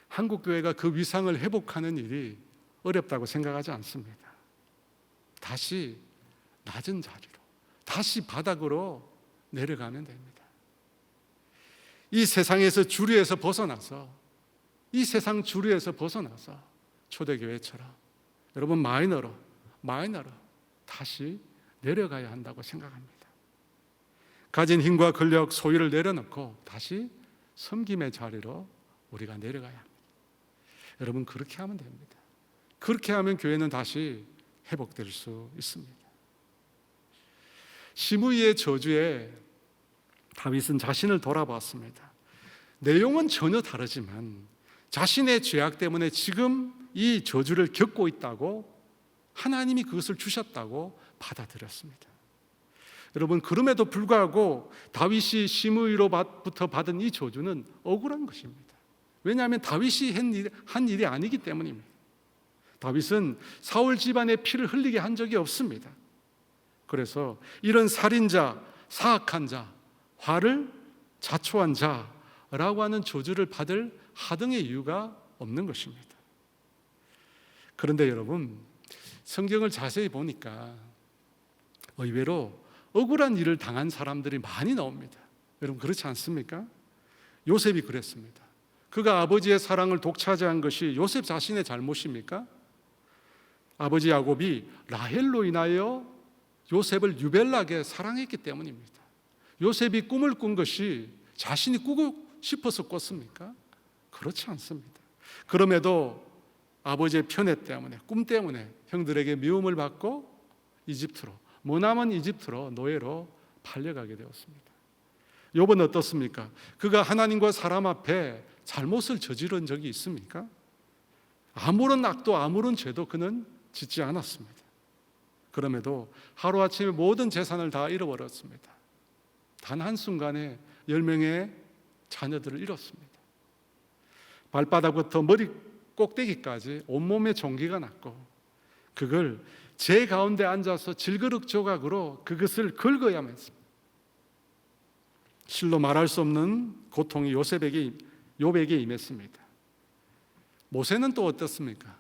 한국교회가 그 위상을 회복하는 일이 어렵다고 생각하지 않습니다. 다시 낮은 자리로, 다시 바닥으로 내려가면 됩니다. 이 세상에서 주류에서 벗어나서, 이 세상 주류에서 벗어나서 초대교회처럼 여러분 마이너로 다시 내려가야 한다고 생각합니다. 가진 힘과 권력, 소유를 내려놓고 다시 섬김의 자리로 우리가 내려가야 합니다. 여러분, 그렇게 하면 됩니다. 그렇게 하면 교회는 다시 회복될 수 있습니다. 시므이의 저주에 다윗은 자신을 돌아봤습니다. 내용은 전혀 다르지만 자신의 죄악 때문에 지금 이 저주를 겪고 있다고, 하나님이 그것을 주셨다고 받아들였습니다. 여러분, 그럼에도 불구하고 다윗이 시므이로부터 받은 이 저주는 억울한 것입니다. 왜냐하면 다윗이 한 일이 아니기 때문입니다. 다윗은 사울 집안의 피를 흘리게 한 적이 없습니다. 그래서 이런 살인자, 사악한 자, 화를 자초한 자라고 하는 저주를 받을 하등의 이유가 없는 것입니다. 그런데 여러분, 성경을 자세히 보니까 의외로 억울한 일을 당한 사람들이 많이 나옵니다. 여러분, 그렇지 않습니까? 요셉이 그랬습니다. 그가 아버지의 사랑을 독차지한 것이 요셉 자신의 잘못입니까? 아버지 야곱이 라헬로 인하여 요셉을 유별나게 사랑했기 때문입니다. 요셉이 꿈을 꾼 것이 자신이 꾸고 싶어서 꿨습니까? 그렇지 않습니다. 그럼에도 아버지의 편애 때문에, 꿈 때문에 형들에게 미움을 받고 이집트로, 머나먼 이집트로 노예로 팔려가게 되었습니다. 욥은 어떻습니까? 그가 하나님과 사람 앞에 잘못을 저지른 적이 있습니까? 아무런 악도 아무런 죄도 그는 짓지 않았습니다. 그럼에도 하루아침에 모든 재산을 다 잃어버렸습니다. 단 한순간에 10명의 자녀들을 잃었습니다. 발바닥부터 머리 꼭대기까지 온몸에 종기가 났고, 그걸 제 가운데 앉아서 질그릇 조각으로 그것을 긁어야만 했습니다. 실로 말할 수 없는 고통이 욥에게 임했습니다. 모세는 또 어떻습니까?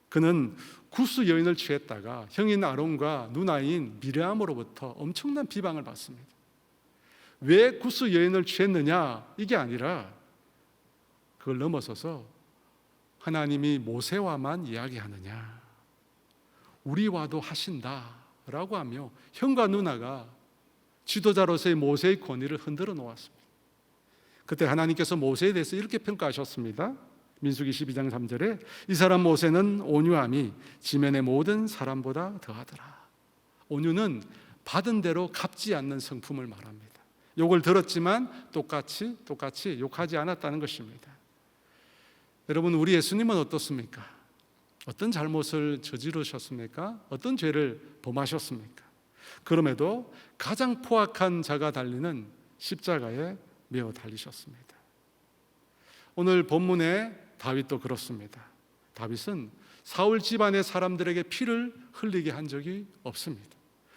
그는 구스 여인을 취했다가 형인 아론과 누나인 미르암으로부터 엄청난 비방을 받습니다. 왜 구스 여인을 취했느냐? 이게 아니라 그걸 넘어서서 하나님이 모세와만 이야기하느냐, 우리와도 하신다라고 하며 형과 누나가 지도자로서의 모세의 권위를 흔들어 놓았습니다. 그때 하나님께서 모세에 대해서 이렇게 평가하셨습니다. 민수기 12장 3절에 이 사람 모세는 온유함이 지면의 모든 사람보다 더하더라. 온유는 받은 대로 갚지 않는 성품을 말합니다. 욕을 들었지만 똑같이 욕하지 않았다는 것입니다. 여러분, 우리 예수님은 어떻습니까? 어떤 잘못을 저지르셨습니까? 어떤 죄를 범하셨습니까? 그럼에도 가장 포악한 자가 달리는 십자가에 매어 달리셨습니다. 오늘 본문에 다윗도 그렇습니다. 다윗은 사울 집안의 사람들에게 피를 흘리게 한 적이 없습니다.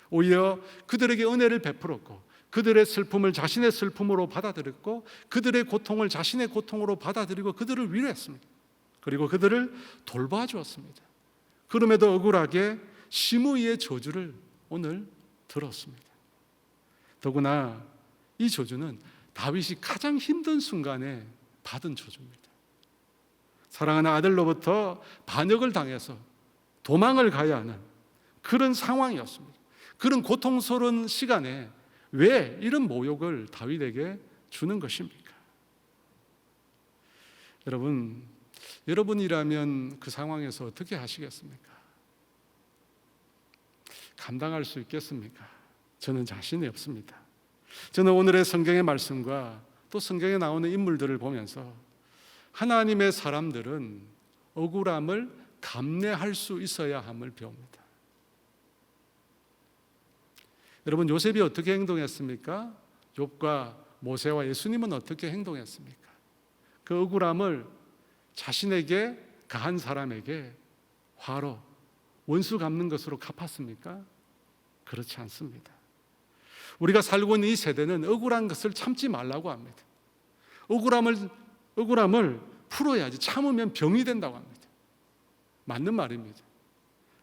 오히려 그들에게 은혜를 베풀었고, 그들의 슬픔을 자신의 슬픔으로 받아들였고, 그들의 고통을 자신의 고통으로 받아들이고 그들을 위로했습니다. 그리고 그들을 돌봐주었습니다. 그럼에도 억울하게 시므이의 저주를 오늘 들었습니다. 더구나 이 저주는 다윗이 가장 힘든 순간에 받은 저주입니다. 사랑하는 아들로부터 반역을 당해서 도망을 가야 하는 그런 상황이었습니다. 그런 고통스러운 시간에 왜 이런 모욕을 다윗에게 주는 것입니까? 여러분이라면 그 상황에서 어떻게 하시겠습니까? 감당할 수 있겠습니까? 저는 자신이 없습니다. 저는 오늘의 성경의 말씀과 또 성경에 나오는 인물들을 보면서 하나님의 사람들은 억울함을 감내할 수 있어야 함을 배웁니다. 여러분, 요셉이 어떻게 행동했습니까? 욥과 모세와 예수님은 어떻게 행동했습니까? 그 억울함을 자신에게 가한 사람에게 화로, 원수 갚는 것으로 갚았습니까? 그렇지 않습니다. 우리가 살고 있는 이 세대는 억울한 것을 참지 말라고 합니다. 억울함을 풀어야지. 참으면 병이 된다고 합니다. 맞는 말입니다.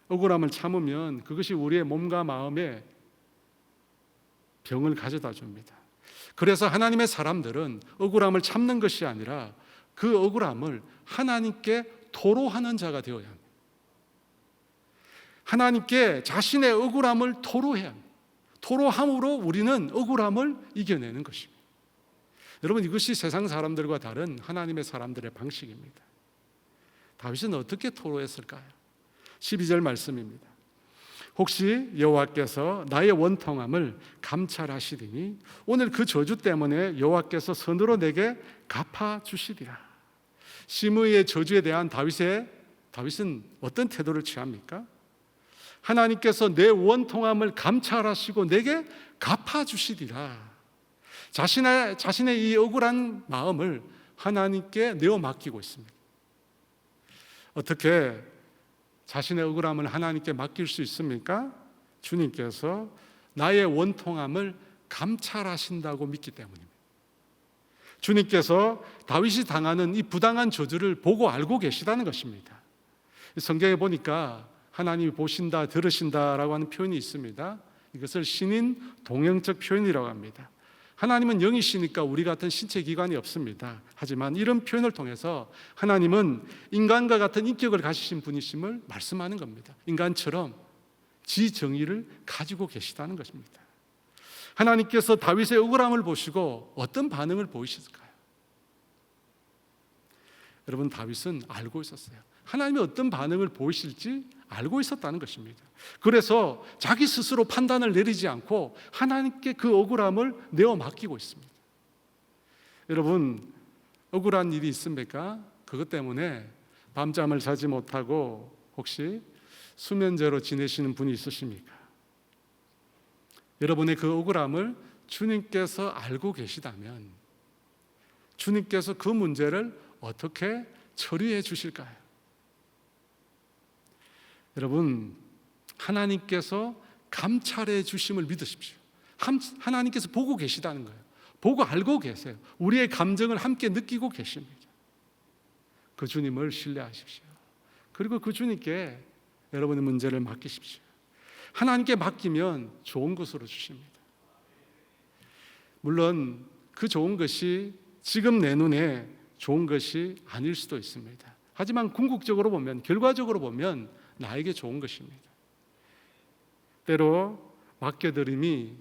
억울함을 참으면 그것이 우리의 몸과 마음에 병을 가져다 줍니다. 그래서 하나님의 사람들은 억울함을 참는 것이 아니라 그 억울함을 하나님께 토로하는 자가 되어야 합니다. 하나님께 자신의 억울함을 토로해야 합니다. 토로함으로 우리는 억울함을 이겨내는 것입니다. 여러분, 이것이 세상 사람들과 다른 하나님의 사람들의 방식입니다. 다윗은 어떻게 토로했을까요? 12절 말씀입니다. 혹시 여호와께서 나의 원통함을 감찰하시리니 오늘 그 저주 때문에 여호와께서 선으로 내게 갚아주시리라. 시므이의 저주에 대한 다윗은 어떤 태도를 취합니까? 하나님께서 내 원통함을 감찰하시고 내게 갚아주시리라. 자신의 이 억울한 마음을 하나님께 내어 맡기고 있습니다. 어떻게 자신의 억울함을 하나님께 맡길 수 있습니까? 주님께서 나의 원통함을 감찰하신다고 믿기 때문입니다. 주님께서 다윗이 당하는 이 부당한 저주를 보고 알고 계시다는 것입니다. 성경에 보니까 하나님이 보신다, 들으신다라고 하는 표현이 있습니다. 이것을 신인 동형적 표현이라고 합니다. 하나님은 영이시니까 우리 같은 신체 기관이 없습니다. 하지만 이런 표현을 통해서 하나님은 인간과 같은 인격을 가지신 분이심을 말씀하는 겁니다. 인간처럼 지정의를 가지고 계시다는 것입니다. 하나님께서 다윗의 억울함을 보시고 어떤 반응을 보이실까요? 여러분, 다윗은 알고 있었어요. 하나님이 어떤 반응을 보이실지 알고 있었다는 것입니다. 그래서 자기 스스로 판단을 내리지 않고 하나님께 그 억울함을 내어 맡기고 있습니다. 여러분, 억울한 일이 있습니까? 그것 때문에 밤잠을 자지 못하고 혹시 수면제로 지내시는 분이 있으십니까? 여러분의 그 억울함을 주님께서 알고 계시다면 주님께서 그 문제를 어떻게 처리해 주실까요? 여러분, 하나님께서 감찰해 주심을 믿으십시오. 하나님께서 보고 계시다는 거예요. 보고 알고 계세요. 우리의 감정을 함께 느끼고 계십니다. 그 주님을 신뢰하십시오. 그리고 그 주님께 여러분의 문제를 맡기십시오. 하나님께 맡기면 좋은 것으로 주십니다. 물론 그 좋은 것이 지금 내 눈에 좋은 것이 아닐 수도 있습니다. 하지만 궁극적으로 보면, 결과적으로 보면 나에게 좋은 것입니다. 때로 맡겨드림이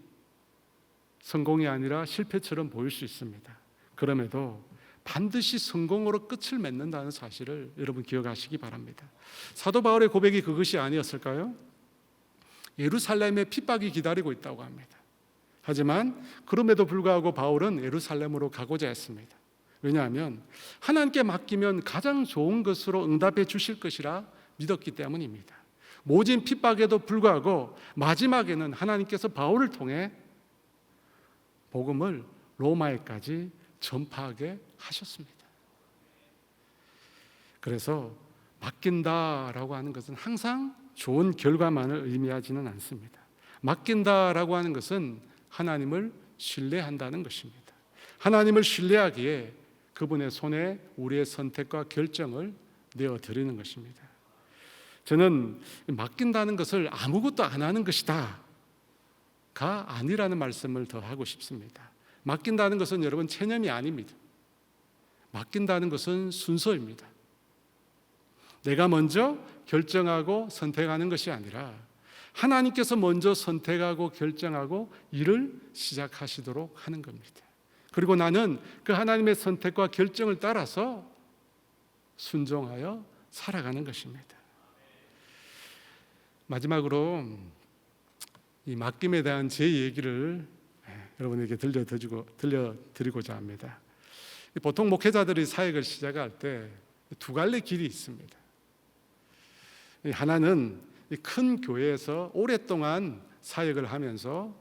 성공이 아니라 실패처럼 보일 수 있습니다. 그럼에도 반드시 성공으로 끝을 맺는다는 사실을 여러분 기억하시기 바랍니다. 사도 바울의 고백이 그것이 아니었을까요? 예루살렘에 핍박이 기다리고 있다고 합니다. 하지만 그럼에도 불구하고 바울은 예루살렘으로 가고자 했습니다. 왜냐하면 하나님께 맡기면 가장 좋은 것으로 응답해 주실 것이라 믿었기 때문입니다. 모진 핍박에도 불구하고 마지막에는 하나님께서 바울을 통해 복음을 로마에까지 전파하게 하셨습니다. 그래서 맡긴다라고 하는 것은 항상 좋은 결과만을 의미하지는 않습니다. 맡긴다라고 하는 것은 하나님을 신뢰한다는 것입니다. 하나님을 신뢰하기에 그분의 손에 우리의 선택과 결정을 내어드리는 것입니다. 저는 맡긴다는 것을 아무것도 안 하는 것이다 가 아니라는 말씀을 더 하고 싶습니다. 맡긴다는 것은 여러분 체념이 아닙니다. 맡긴다는 것은 순서입니다. 내가 먼저 결정하고 선택하는 것이 아니라 하나님께서 먼저 선택하고 결정하고 일을 시작하시도록 하는 겁니다. 그리고 나는 그 하나님의 선택과 결정을 따라서 순종하여 살아가는 것입니다. 마지막으로 이 맡김에 대한 제 얘기를 여러분에게 들려드리고자 합니다. 보통 목회자들이 사역을 시작할 때 두 갈래 길이 있습니다. 하나는 큰 교회에서 오랫동안 사역을 하면서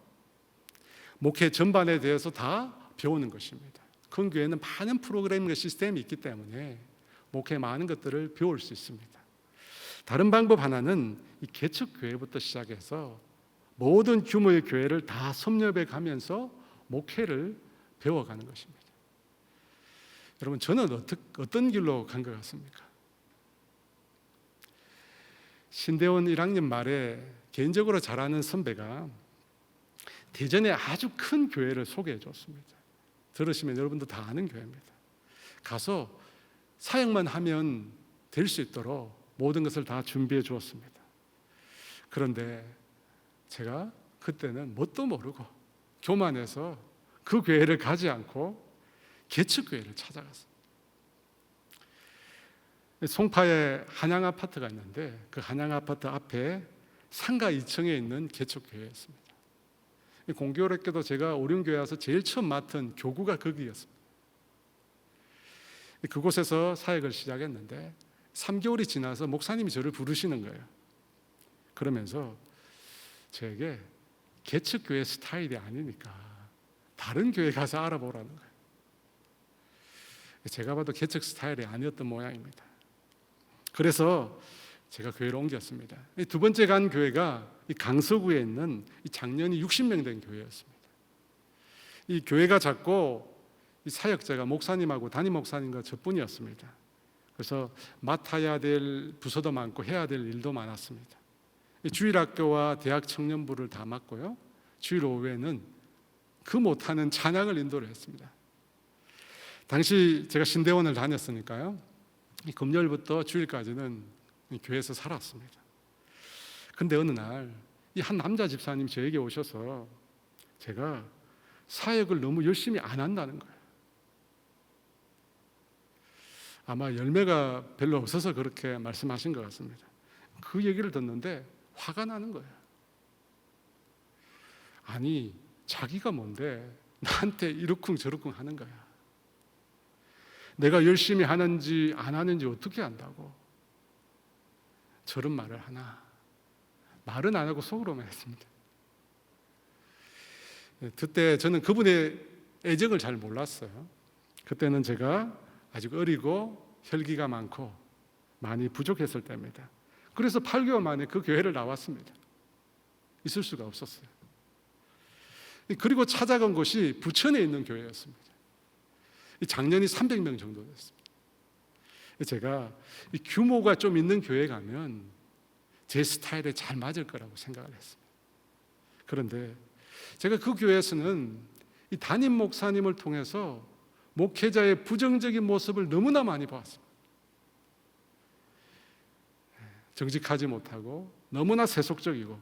목회 전반에 대해서 다 배우는 것입니다. 큰 교회는 많은 프로그램과 시스템이 있기 때문에 목회 많은 것들을 배울 수 있습니다. 다른 방법 하나는 이 개척교회부터 시작해서 모든 규모의 교회를 다 섭렵해 가면서 목회를 배워가는 것입니다. 여러분, 저는 어떤 길로 간 것 같습니까? 신대원 1학년 말에 개인적으로 잘 아는 선배가 대전에 아주 큰 교회를 소개해 줬습니다. 들으시면 여러분도 다 아는 교회입니다. 가서 사역만 하면 될 수 있도록 모든 것을 다 준비해 주었습니다. 그런데 제가 그때는 뭣도 모르고 교만해서 그 교회를 가지 않고 개척교회를 찾아갔습니다. 송파에 한양 아파트가 있는데 그 한양 아파트 앞에 상가 2층에 있는 개척교회였습니다. 공교롭게도 제가 오륜교회 와서 제일 처음 맡은 교구가 거기였습니다. 그곳에서 사역을 시작했는데 3개월이 지나서 목사님이 저를 부르시는 거예요. 그러면서 저에게 개척교회 스타일이 아니니까 다른 교회 가서 알아보라는 거예요. 제가 봐도 개척 스타일이 아니었던 모양입니다. 그래서 제가 교회를 옮겼습니다. 두 번째 간 교회가 이 강서구에 있는 이 작년이 60명 된 교회였습니다. 이 교회가 작고 이 사역자가 목사님하고 담임 목사님과 저뿐이었습니다. 그래서 맡아야 될 부서도 많고 해야 될 일도 많았습니다. 주일학교와 대학 청년부를 다 맡고요. 주일 오후에는 그 못하는 찬양을 인도를 했습니다. 당시 제가 신대원을 다녔으니까요. 금요일부터 주일까지는 교회에서 살았습니다. 근데 어느 날 이 한 남자 집사님 저에게 오셔서 제가 사역을 너무 열심히 안 한다는 거예요. 아마 열매가 별로 없어서 그렇게 말씀하신 것 같습니다. 그 얘기를 듣는데 화가 나는 거예요. 아니, 자기가 뭔데 나한테 이러쿵저러쿵 하는 거야. 내가 열심히 하는지 안 하는지 어떻게 안다고 저런 말을 하나. 말은 안 하고 속으로만 했습니다. 그때 저는 그분의 애정을 잘 몰랐어요. 그때는 제가 아직 어리고 혈기가 많고 많이 부족했을 때입니다. 그래서 8개월 만에 그 교회를 나왔습니다. 있을 수가 없었어요. 그리고 찾아간 곳이 부천에 있는 교회였습니다. 작년이 300명 정도 됐습니다. 제가 이 규모가 좀 있는 교회 가면 제 스타일에 잘 맞을 거라고 생각을 했습니다. 그런데 제가 그 교회에서는 이 담임 목사님을 통해서 목회자의 부정적인 모습을 너무나 많이 보았습니다. 정직하지 못하고 너무나 세속적이고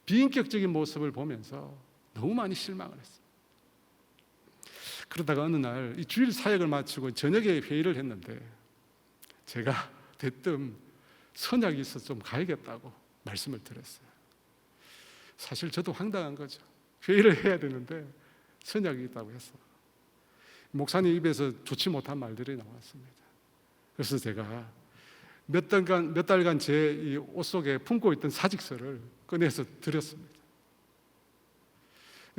비인격적인 모습을 보면서 너무 많이 실망을 했습니다. 그러다가 어느 날 이 주일 사역을 마치고 저녁에 회의를 했는데 제가 대뜸 선약이 있어서 좀 가야겠다고 말씀을 드렸어요. 사실 저도 황당한 거죠. 회의를 해야 되는데 선약이 있다고 했어. 목사님 입에서 좋지 못한 말들이 나왔습니다. 그래서 제가 몇 달간 제 이 옷 속에 품고 있던 사직서를 꺼내서 드렸습니다.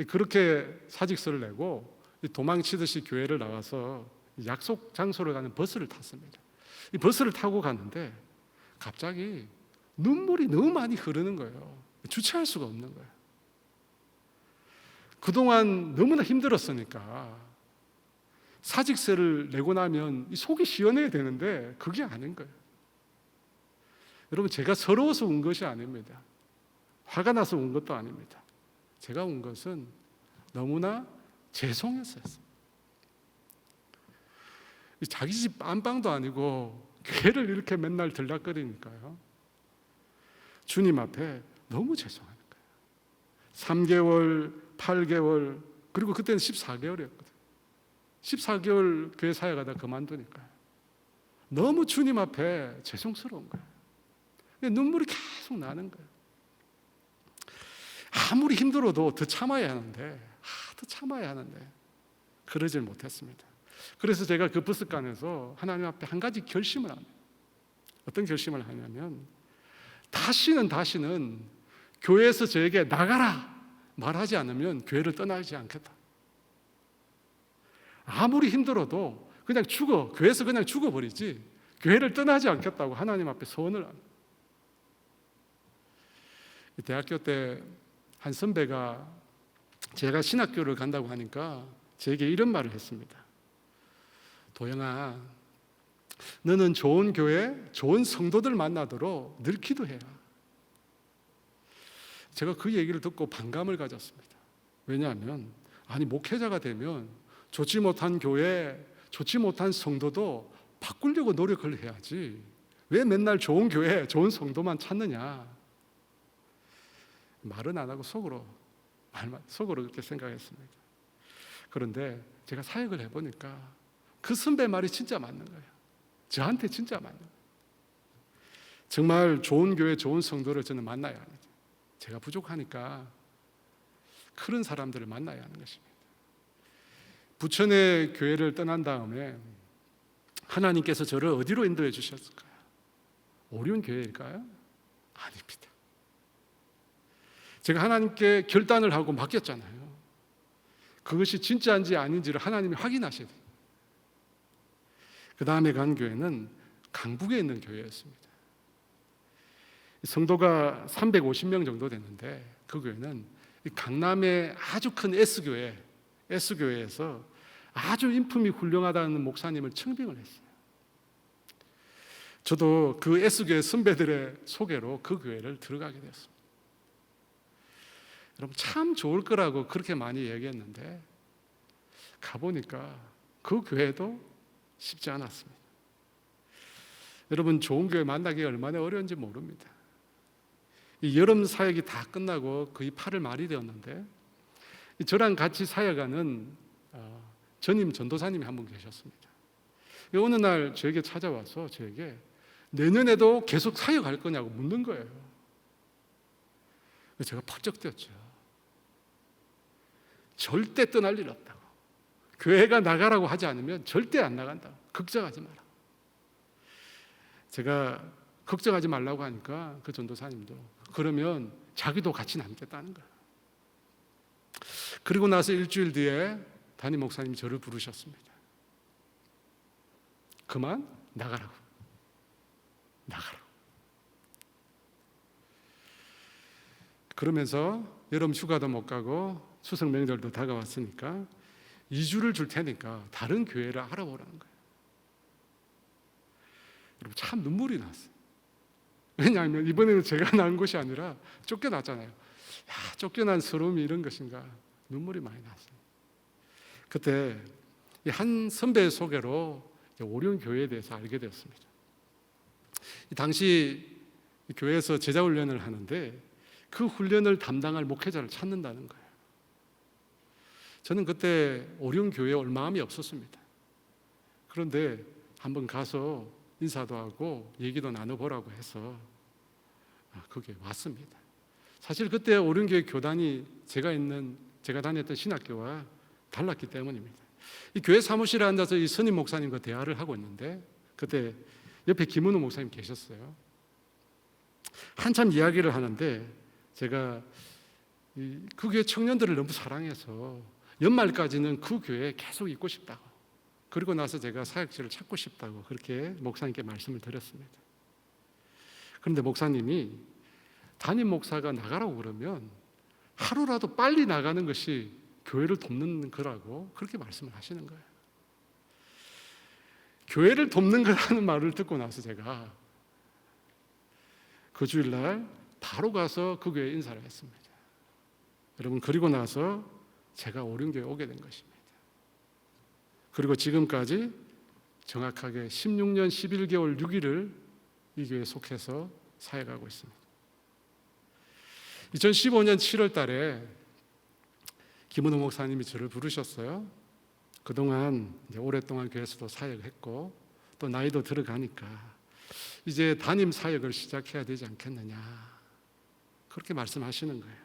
그렇게 사직서를 내고 도망치듯이 교회를 나와서 약속 장소를 가는 버스를 탔습니다. 이 버스를 타고 갔는데 갑자기 눈물이 너무 많이 흐르는 거예요. 주체할 수가 없는 거예요. 그동안 너무나 힘들었으니까 사직서를 내고 나면 이 속이 시원해야 되는데 그게 아닌 거예요. 여러분, 제가 서러워서 운 것이 아닙니다. 화가 나서 운 것도 아닙니다. 제가 운 것은 너무나 죄송했어요. 자기 집 안방도 아니고 교회를 이렇게 맨날 들락거리니까요. 주님 앞에 너무 죄송한 거예요. 3개월, 8개월, 그리고 그때는 14개월이었거든요. 14개월 교회 사역하다 그만두니까요. 너무 주님 앞에 죄송스러운 거예요. 눈물이 계속 나는 거예요. 아무리 힘들어도 더 참아야 하는데, 더 참아야 하는데 그러질 못했습니다. 그래서 제가 그 버스간에서 하나님 앞에 한 가지 결심을 합니다. 어떤 결심을 하냐면 다시는 교회에서 저에게 나가라 말하지 않으면 교회를 떠나지 않겠다. 아무리 힘들어도 그냥 교회에서 그냥 죽어버리지 교회를 떠나지 않겠다고 하나님 앞에 소원을 합니다. 대학교 때 한 선배가 제가 신학교를 간다고 하니까 제게 이런 말을 했습니다. 도영아, 너는 좋은 교회, 좋은 성도들 만나도록 늘 기도해라. 제가 그 얘기를 듣고 반감을 가졌습니다. 왜냐하면 목회자가 되면 좋지 못한 교회, 좋지 못한 성도도 바꾸려고 노력을 해야지 왜 맨날 좋은 교회, 좋은 성도만 찾느냐. 말은 안 하고 속으로 그렇게 생각했습니다. 그런데 제가 사역을 해보니까 그 선배 말이 진짜 맞는 거예요. 저한테 진짜 맞는 거예요. 정말 좋은 교회, 좋은 성도를 저는 만나야 합니다. 제가 부족하니까 그런 사람들을 만나야 하는 것입니다. 부천의 교회를 떠난 다음에 하나님께서 저를 어디로 인도해 주셨을까요? 오륜 교회일까요? 아닙니다. 제가 하나님께 결단을 하고 맡겼잖아요. 그것이 진짜인지 아닌지를 하나님이 확인하셔야 돼요. 그 다음에 간 교회는 강북에 있는 교회였습니다. 성도가 350명 정도 됐는데 그 교회는 강남의 아주 큰 S교회에서 아주 인품이 훌륭하다는 목사님을 청빙을 했어요. 저도 그 S교회 선배들의 소개로 그 교회를 들어가게 되었습니다. 여러분, 참 좋을 거라고 그렇게 많이 얘기했는데 가보니까 그 교회도 쉽지 않았습니다. 여러분, 좋은 교회 만나기가 얼마나 어려운지 모릅니다. 이 여름 사역이 다 끝나고 거의 8월 말이 되었는데 저랑 같이 사역하는 전임 전도사님이 한 분 계셨습니다. 어느 날 저에게 찾아와서 저에게 내년에도 계속 사역할 거냐고 묻는 거예요. 제가 펄쩍 뛰었죠. 절대 떠날 일 없다고. 교회가 나가라고 하지 않으면 절대 안 나간다고. 걱정하지 마라. 제가 걱정하지 말라고 하니까 그 전도사님도 그러면 자기도 같이 남겠다는 거예요. 그리고 나서 일주일 뒤에 담임 목사님이 저를 부르셨습니다. 그만 나가라고. 그러면서 여름 휴가도 못 가고 추석 명절도 다가왔으니까 2주를 줄 테니까 다른 교회를 알아보라는 거예요. 여러분, 참 눈물이 났어요. 왜냐하면 이번에는 제가 낳은 것이 아니라 쫓겨났잖아요. 쫓겨난 서러움이 이런 것인가, 눈물이 많이 났어요. 그때 한 선배의 소개로 오륜 교회에 대해서 알게 되었습니다. 당시 교회에서 제자 훈련을 하는데 그 훈련을 담당할 목회자를 찾는다는 거예요. 저는 그때 오륜 교회에 올 마음이 없었습니다. 그런데 한번 가서 인사도 하고 얘기도 나눠보라고 해서 거기에 왔습니다. 사실 그때 오륜교회 교단이 제가 다녔던 신학교와 달랐기 때문입니다. 이 교회 사무실에 앉아서 이 선임 목사님과 대화를 하고 있는데 그때 옆에 김은호 목사님 계셨어요. 한참 이야기를 하는데 제가 그 교회 청년들을 너무 사랑해서 연말까지는 그 교회에 계속 있고 싶다고, 그리고 나서 제가 사역지를 찾고 싶다고 그렇게 목사님께 말씀을 드렸습니다. 그런데 목사님이 담임 목사가 나가라고 그러면 하루라도 빨리 나가는 것이 교회를 돕는 거라고 그렇게 말씀을 하시는 거예요. 교회를 돕는 거라는 말을 듣고 나서 제가 그 주일날 바로 가서 그 교회에 인사를 했습니다. 여러분, 그리고 나서 제가 오륜교회에 오게 된 것입니다. 그리고 지금까지 정확하게 16년 11개월 6일을 이 교회에 속해서 사역하고 있습니다. 2015년 7월 달에 김은호 목사님이 저를 부르셨어요. 그동안 오랫동안 교회에서도 사역했고 또 나이도 들어가니까 이제 담임 사역을 시작해야 되지 않겠느냐, 그렇게 말씀하시는 거예요.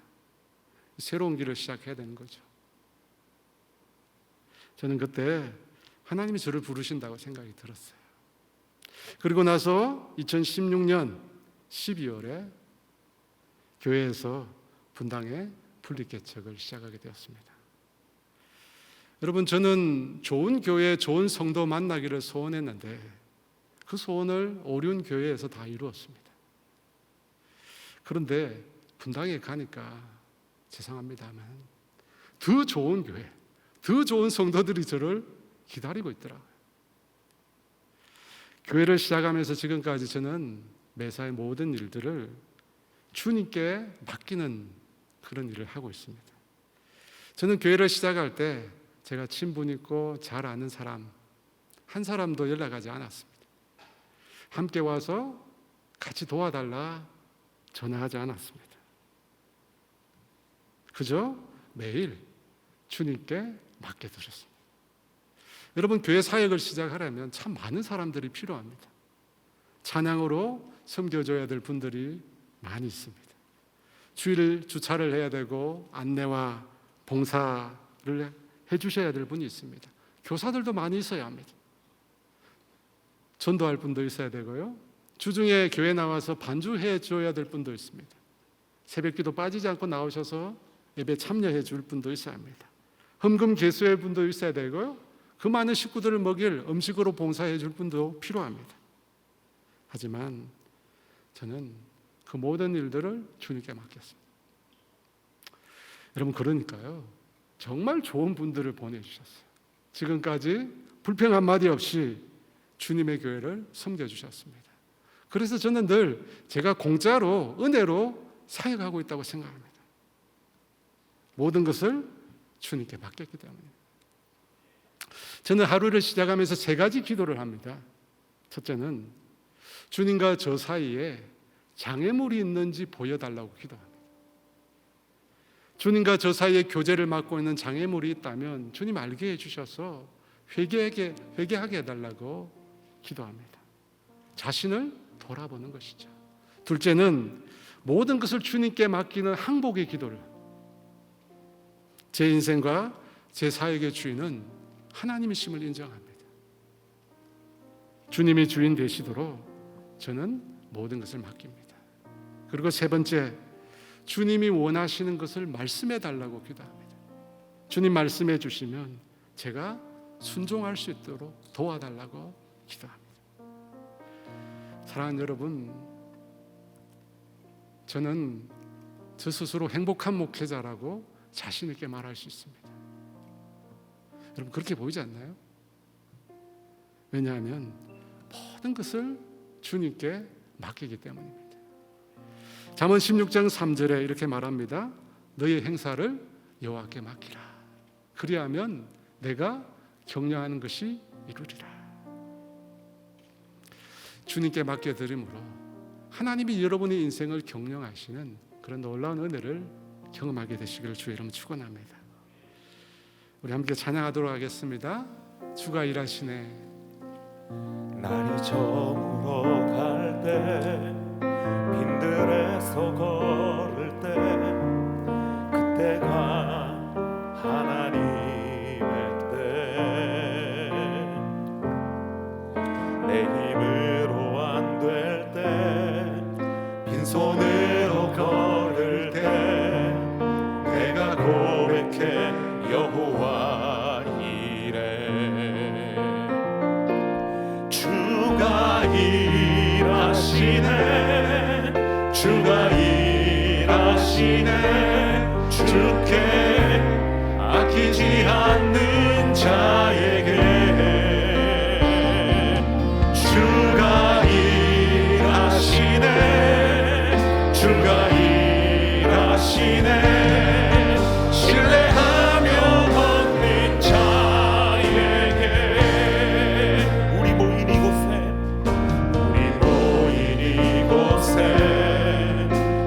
새로운 길을 시작해야 되는 거죠. 저는 그때 하나님이 저를 부르신다고 생각이 들었어요. 그리고 나서 2016년 12월에 교회에서 분당의 분립개척을 시작하게 되었습니다. 여러분, 저는 좋은 교회, 좋은 성도 만나기를 소원했는데 그 소원을 오륜 교회에서 다 이루었습니다. 그런데 분당에 가니까 죄송합니다만 더 좋은 교회, 더 좋은 성도들이 저를 기다리고 있더라고요. 교회를 시작하면서 지금까지 저는 매사의 모든 일들을 주님께 맡기는 그런 일을 하고 있습니다. 저는 교회를 시작할 때 제가 친분 있고 잘 아는 사람 한 사람도 연락하지 않았습니다. 함께 와서 같이 도와달라 전화하지 않았습니다. 그저 매일 주님께 맡겨드렸습니다. 여러분, 교회 사역을 시작하려면 참 많은 사람들이 필요합니다. 찬양으로 섬겨줘야 될 분들이 많이 있습니다. 주일 주차를 해야 되고 안내와 봉사를 해주셔야 될 분이 있습니다. 교사들도 많이 있어야 합니다. 전도할 분도 있어야 되고요. 주중에 교회 나와서 반주해 줘야 될 분도 있습니다. 새벽기도 빠지지 않고 나오셔서 예배 참여해 줄 분도 있어야 합니다. 헌금 개수의 분도 있어야 되고요. 그 많은 식구들을 먹일 음식으로 봉사해 줄 분도 필요합니다. 하지만 저는 그 모든 일들을 주님께 맡겼습니다. 여러분, 그러니까요, 정말 좋은 분들을 보내주셨어요. 지금까지 불평 한마디 없이 주님의 교회를 섬겨주셨습니다. 그래서 저는 늘 제가 공짜로, 은혜로 사역하고 있다고 생각합니다. 모든 것을 주님께 맡겼기 때문입니다. 저는 하루를 시작하면서 3가지 기도를 합니다. 첫째는 주님과 저 사이에 장애물이 있는지 보여달라고 기도합니다. 주님과 저 사이에 교제를 맡고 있는 장애물이 있다면 주님 알게 해주셔서 회개하게 해달라고 기도합니다. 자신을 돌아보는 것이죠. 둘째는 모든 것을 주님께 맡기는 항복의 기도를, 제 인생과 제 사역의 주인은 하나님이심을 인정합니다. 주님이 주인 되시도록 저는 모든 것을 맡깁니다. 그리고 3번째, 주님이 원하시는 것을 말씀해 달라고 기도합니다. 주님 말씀해 주시면 제가 순종할 수 있도록 도와달라고 기도합니다. 사랑하는 여러분, 저는 저 스스로 행복한 목회자라고 자신 있게 말할 수 있습니다. 여러분, 그렇게 보이지 않나요? 왜냐하면 모든 것을 주님께 맡기기 때문입니다. 잠언 16장 3절에 이렇게 말합니다. 너의 행사를 여호와께 맡기라. 그리하면 내가 격려하는 것이 이루리라. 주님께 맡겨드림으로 하나님이 여러분의 인생을 격려하시는 그런 놀라운 은혜를 경험하게 되시기를 주의 이름으로 축원합니다. 우리 함께 찬양하도록 하겠습니다. 주가 일하시네. 날이 저물어 갈 때, 빈들에서 걸을 때, 그때가 하나님의 때. 내 힘으로 안 될 때, 빈손으로 걸을 때, 내가 고백해 여호와 이래. 주가 일하시네, 주가 일하시네. 주께 아끼지 않는 자에게 주가 일하시네, 주가 일하시네. 신뢰하며 걷는 자에게 우리 모인 이곳에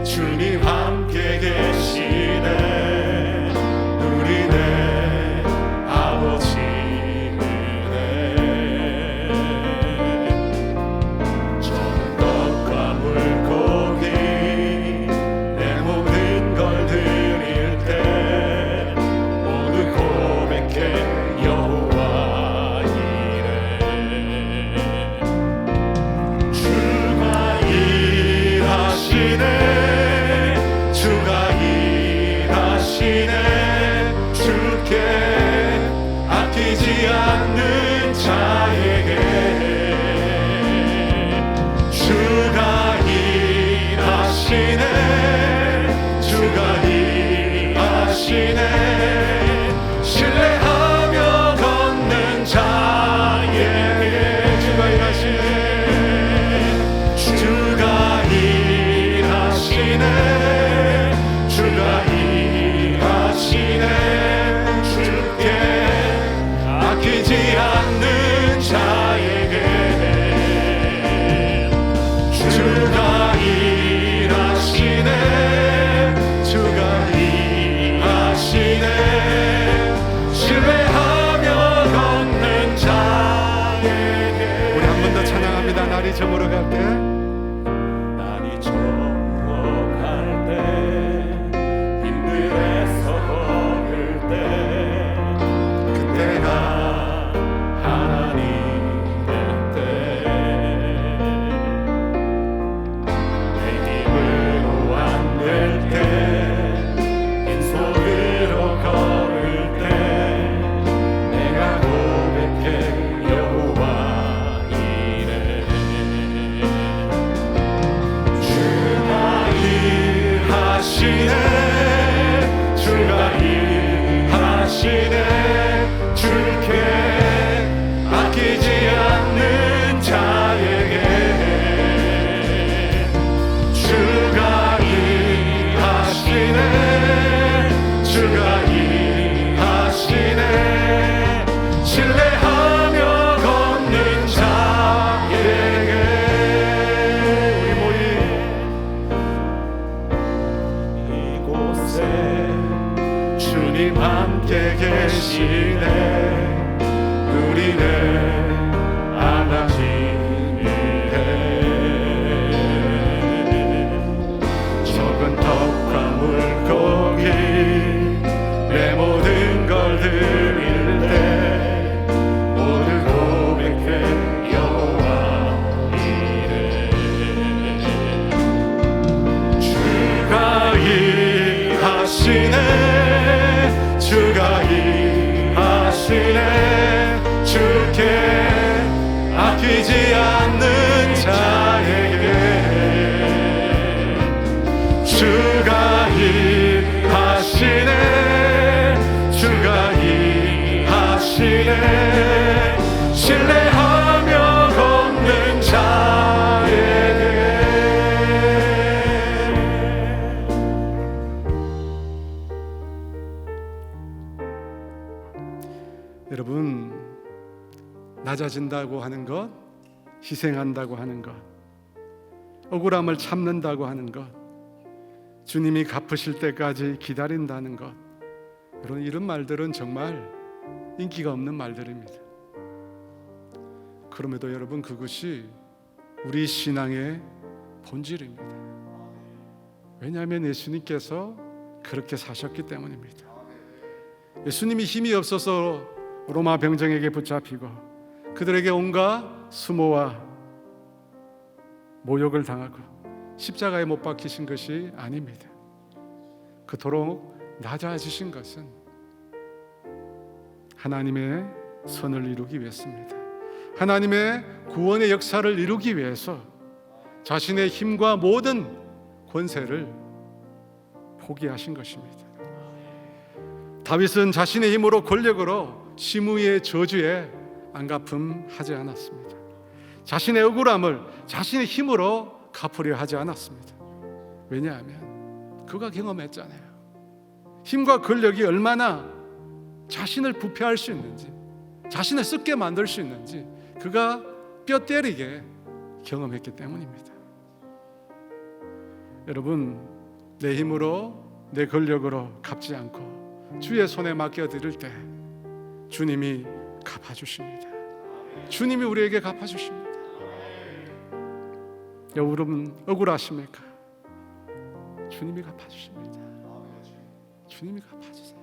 주님 함께 계시네. 누리네 아버지 은혜. 적은 것과 물고기 내 모든 걸 드릴 때 모두 고백해 여호와 이래. 주가 일하시네, 주가 일하시네. 주께 아끼지 않는 자에게 주가 일하시네, 주가 일하시네. 신뢰하며 걷는 자에게 주가 일하시네, 주가 일하시네, 주가 일하시네. 주께 아끼지 않는 자에게 주가 일하시네, 주가 일하시네. 신뢰하며 걷는 자에게. 우리 한 번 더 찬양합니다. 날이 저물어 갈 때, 날이 저물어 갈 때, 빈들에서 걸을 때, 그때가 하나님의 때. 내 힘으로 안 될 때, 주가 일하시네. 신뢰하며 걷는 자에게 우리 모임 이곳에 주님 함께 계시네. 우리는 안아진 일에 적은 떡과 물고기 내 모든 걸 드릴 때 모두 고백해 여호와 이래. 주가 일하시네. 주가 일하시네. 주께 아끼지 않는 자에게 주가 일하시네. 주가 일하시네. 신뢰하며 걷는 자에게. 여러분, 낮아진다고 하는 것, 희생한다고 하는 것, 억울함을 참는다고 하는 것, 주님이 갚으실 때까지 기다린다는 것, 여러분, 이런 말들은 정말 인기가 없는 말들입니다. 그럼에도 여러분, 그것이 우리 신앙의 본질입니다. 왜냐하면 예수님께서 그렇게 사셨기 때문입니다. 예수님이 힘이 없어서 로마 병정에게 붙잡히고 그들에게 온갖 수모와 모욕을 당하고 십자가에 못 박히신 것이 아닙니다. 그토록 낮아지신 것은 하나님의 선을 이루기 위해서입니다. 하나님의 구원의 역사를 이루기 위해서 자신의 힘과 모든 권세를 포기하신 것입니다. 다윗은 자신의 힘으로 권력으로 시므이의 저주에 안갚음하지 않았습니다. 자신의 억울함을 자신의 힘으로 갚으려 하지 않았습니다. 왜냐하면 그가 경험했잖아요. 힘과 권력이 얼마나 자신을 부패할 수 있는지, 자신을 썩게 만들 수 있는지 그가 뼈 때리게 경험했기 때문입니다. 여러분, 내 힘으로 내 권력으로 갚지 않고 주의 손에 맡겨드릴 때 주님이 갚아주십니다. 주님이 우리에게 갚아주십니다. 여러분, 억울하십니까? 주님이 갚아주십니다. 주님이 갚아주세요.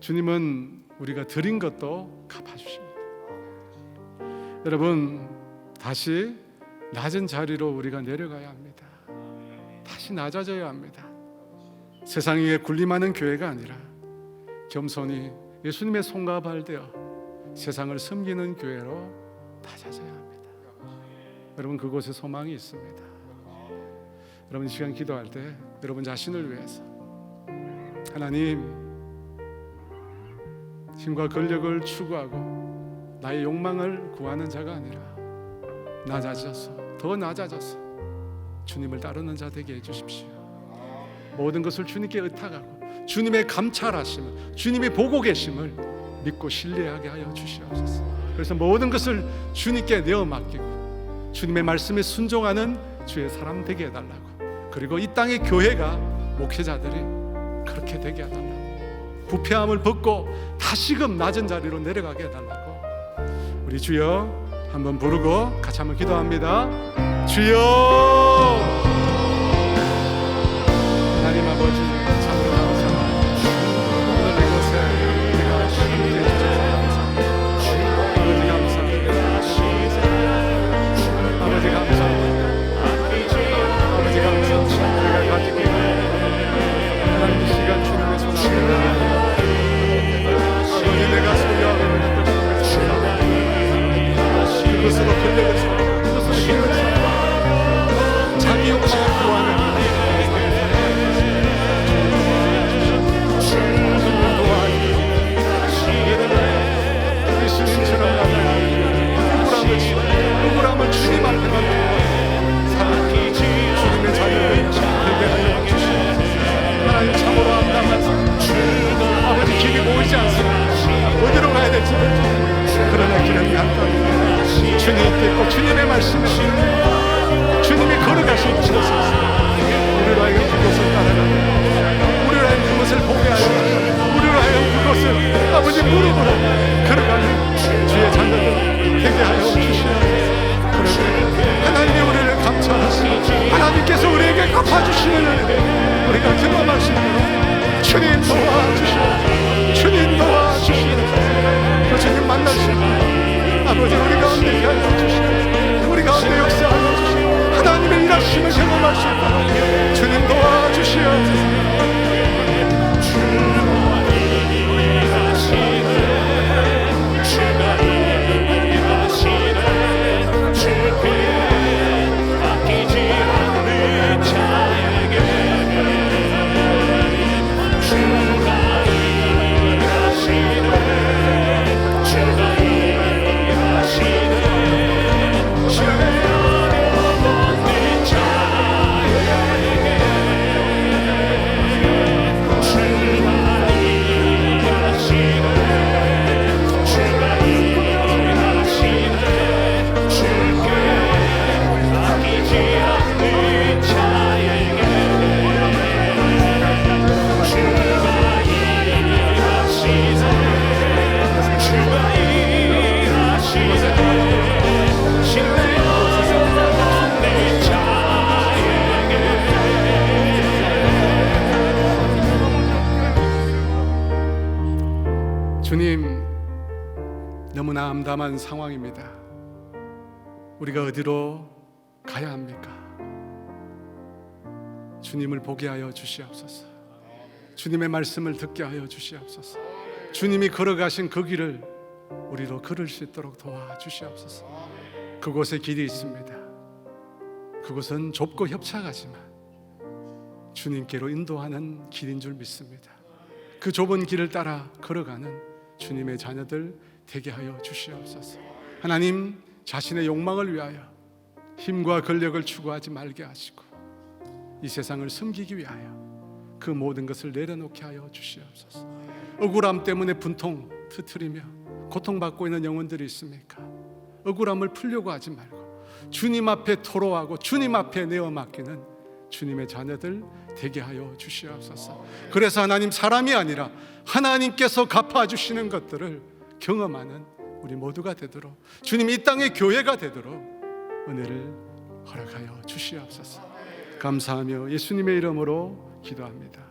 주님은 우리가 드린 것도 갚아주십니다. 여러분, 다시 낮은 자리로 우리가 내려가야 합니다. 다시 낮아져야 합니다. 세상 위에 군림하는 교회가 아니라 겸손히 예수님의 손과 발 되어 세상을 섬기는 교회로 낮아져야 합니다. 여러분, 그곳에 소망이 있습니다. 여러분, 이 시간 기도할 때 여러분 자신을 위해서 하나님, 힘과 권력을 추구하고 나의 욕망을 구하는 자가 아니라 낮아져서, 더 낮아져서 주님을 따르는 자 되게 해주십시오. 모든 것을 주님께 의탁하고 주님의 감찰하심을, 주님이 보고 계심을 믿고 신뢰하게 하여 주시옵소서. 그래서 모든 것을 주님께 내어 맡기고 주님의 말씀에 순종하는 주의 사람 되게 해달라고, 그리고 이 땅의 교회가, 목회자들이 그렇게 되게 해달라고, 부패함을 벗고 다시금 낮은 자리로 내려가게 해달라고 우리 주여 한번 부르고 같이 한번 기도합니다. 주여, 하나님 아버지, 참으로 감사합니다. 오늘 이곳에 내가 함께 해주셔서 감사합니다. 아버지 감사합니다. 아버지 감사합니다. 아버지 감사합니다. 우리가 가지고 있는 하나님 이 시간 주님의 손을 아버지, 내가 소유하고 있는 것들 그것으로 권력을 쌓고 그것으로 힘을 쌓고 자기 욕망 지배지. 그러나 길은 간다. 주님께 꼭 주님의 말씀에 주님이 걸어가신 곳에서 우리로 하여금 그곳을 따라가고 우리로 하여금 그곳을 보게 하여 우리로 하여금 그곳을 아버지 무릎으로 걸어가는 주의 자녀들 되게 하여 주시옵소서. 그런데 하나님이 우리를 감찰하시고 하나님께서 우리에게 갚아주시는 은혜 우리가 경험할 수 있도록 주님 도와주시옵소서. 주님 도와주시옵소서. 그 주님 만나시고 아버지 우리 가운데 하여 주시옵소서. 우리 가운데 역사하여 주시옵소서. 하나님의 일하심을 경험할 수 있도록 주님 도와주시옵소서. 주님, 너무나 암담한 상황입니다. 우리가 어디로 가야 합니까? 주님을 보게 하여 주시옵소서. 주님의 말씀을 듣게 하여 주시옵소서. 주님이 걸어가신 그 길을 우리로 걸을 수 있도록 도와주시옵소서. 그곳에 길이 있습니다. 그곳은 좁고 협착하지만 주님께로 인도하는 길인 줄 믿습니다. 그 좁은 길을 따라 걸어가는 주님의 자녀들 되게 하여 주시옵소서. 하나님, 자신의 욕망을 위하여 힘과 권력을 추구하지 말게 하시고 이 세상을 섬기기 위하여 그 모든 것을 내려놓게 하여 주시옵소서. 억울함 때문에 분통 터뜨리며 고통받고 있는 영혼들이 있습니까? 억울함을 풀려고 하지 말고 주님 앞에 토로하고 주님 앞에 내어 맡기는 주님의 자녀들 되게 하여 주시옵소서. 그래서 하나님, 사람이 아니라 하나님께서 갚아주시는 것들을 경험하는 우리 모두가 되도록, 주님 이 땅의 교회가 되도록 은혜를 허락하여 주시옵소서. 감사하며 예수님의 이름으로 기도합니다.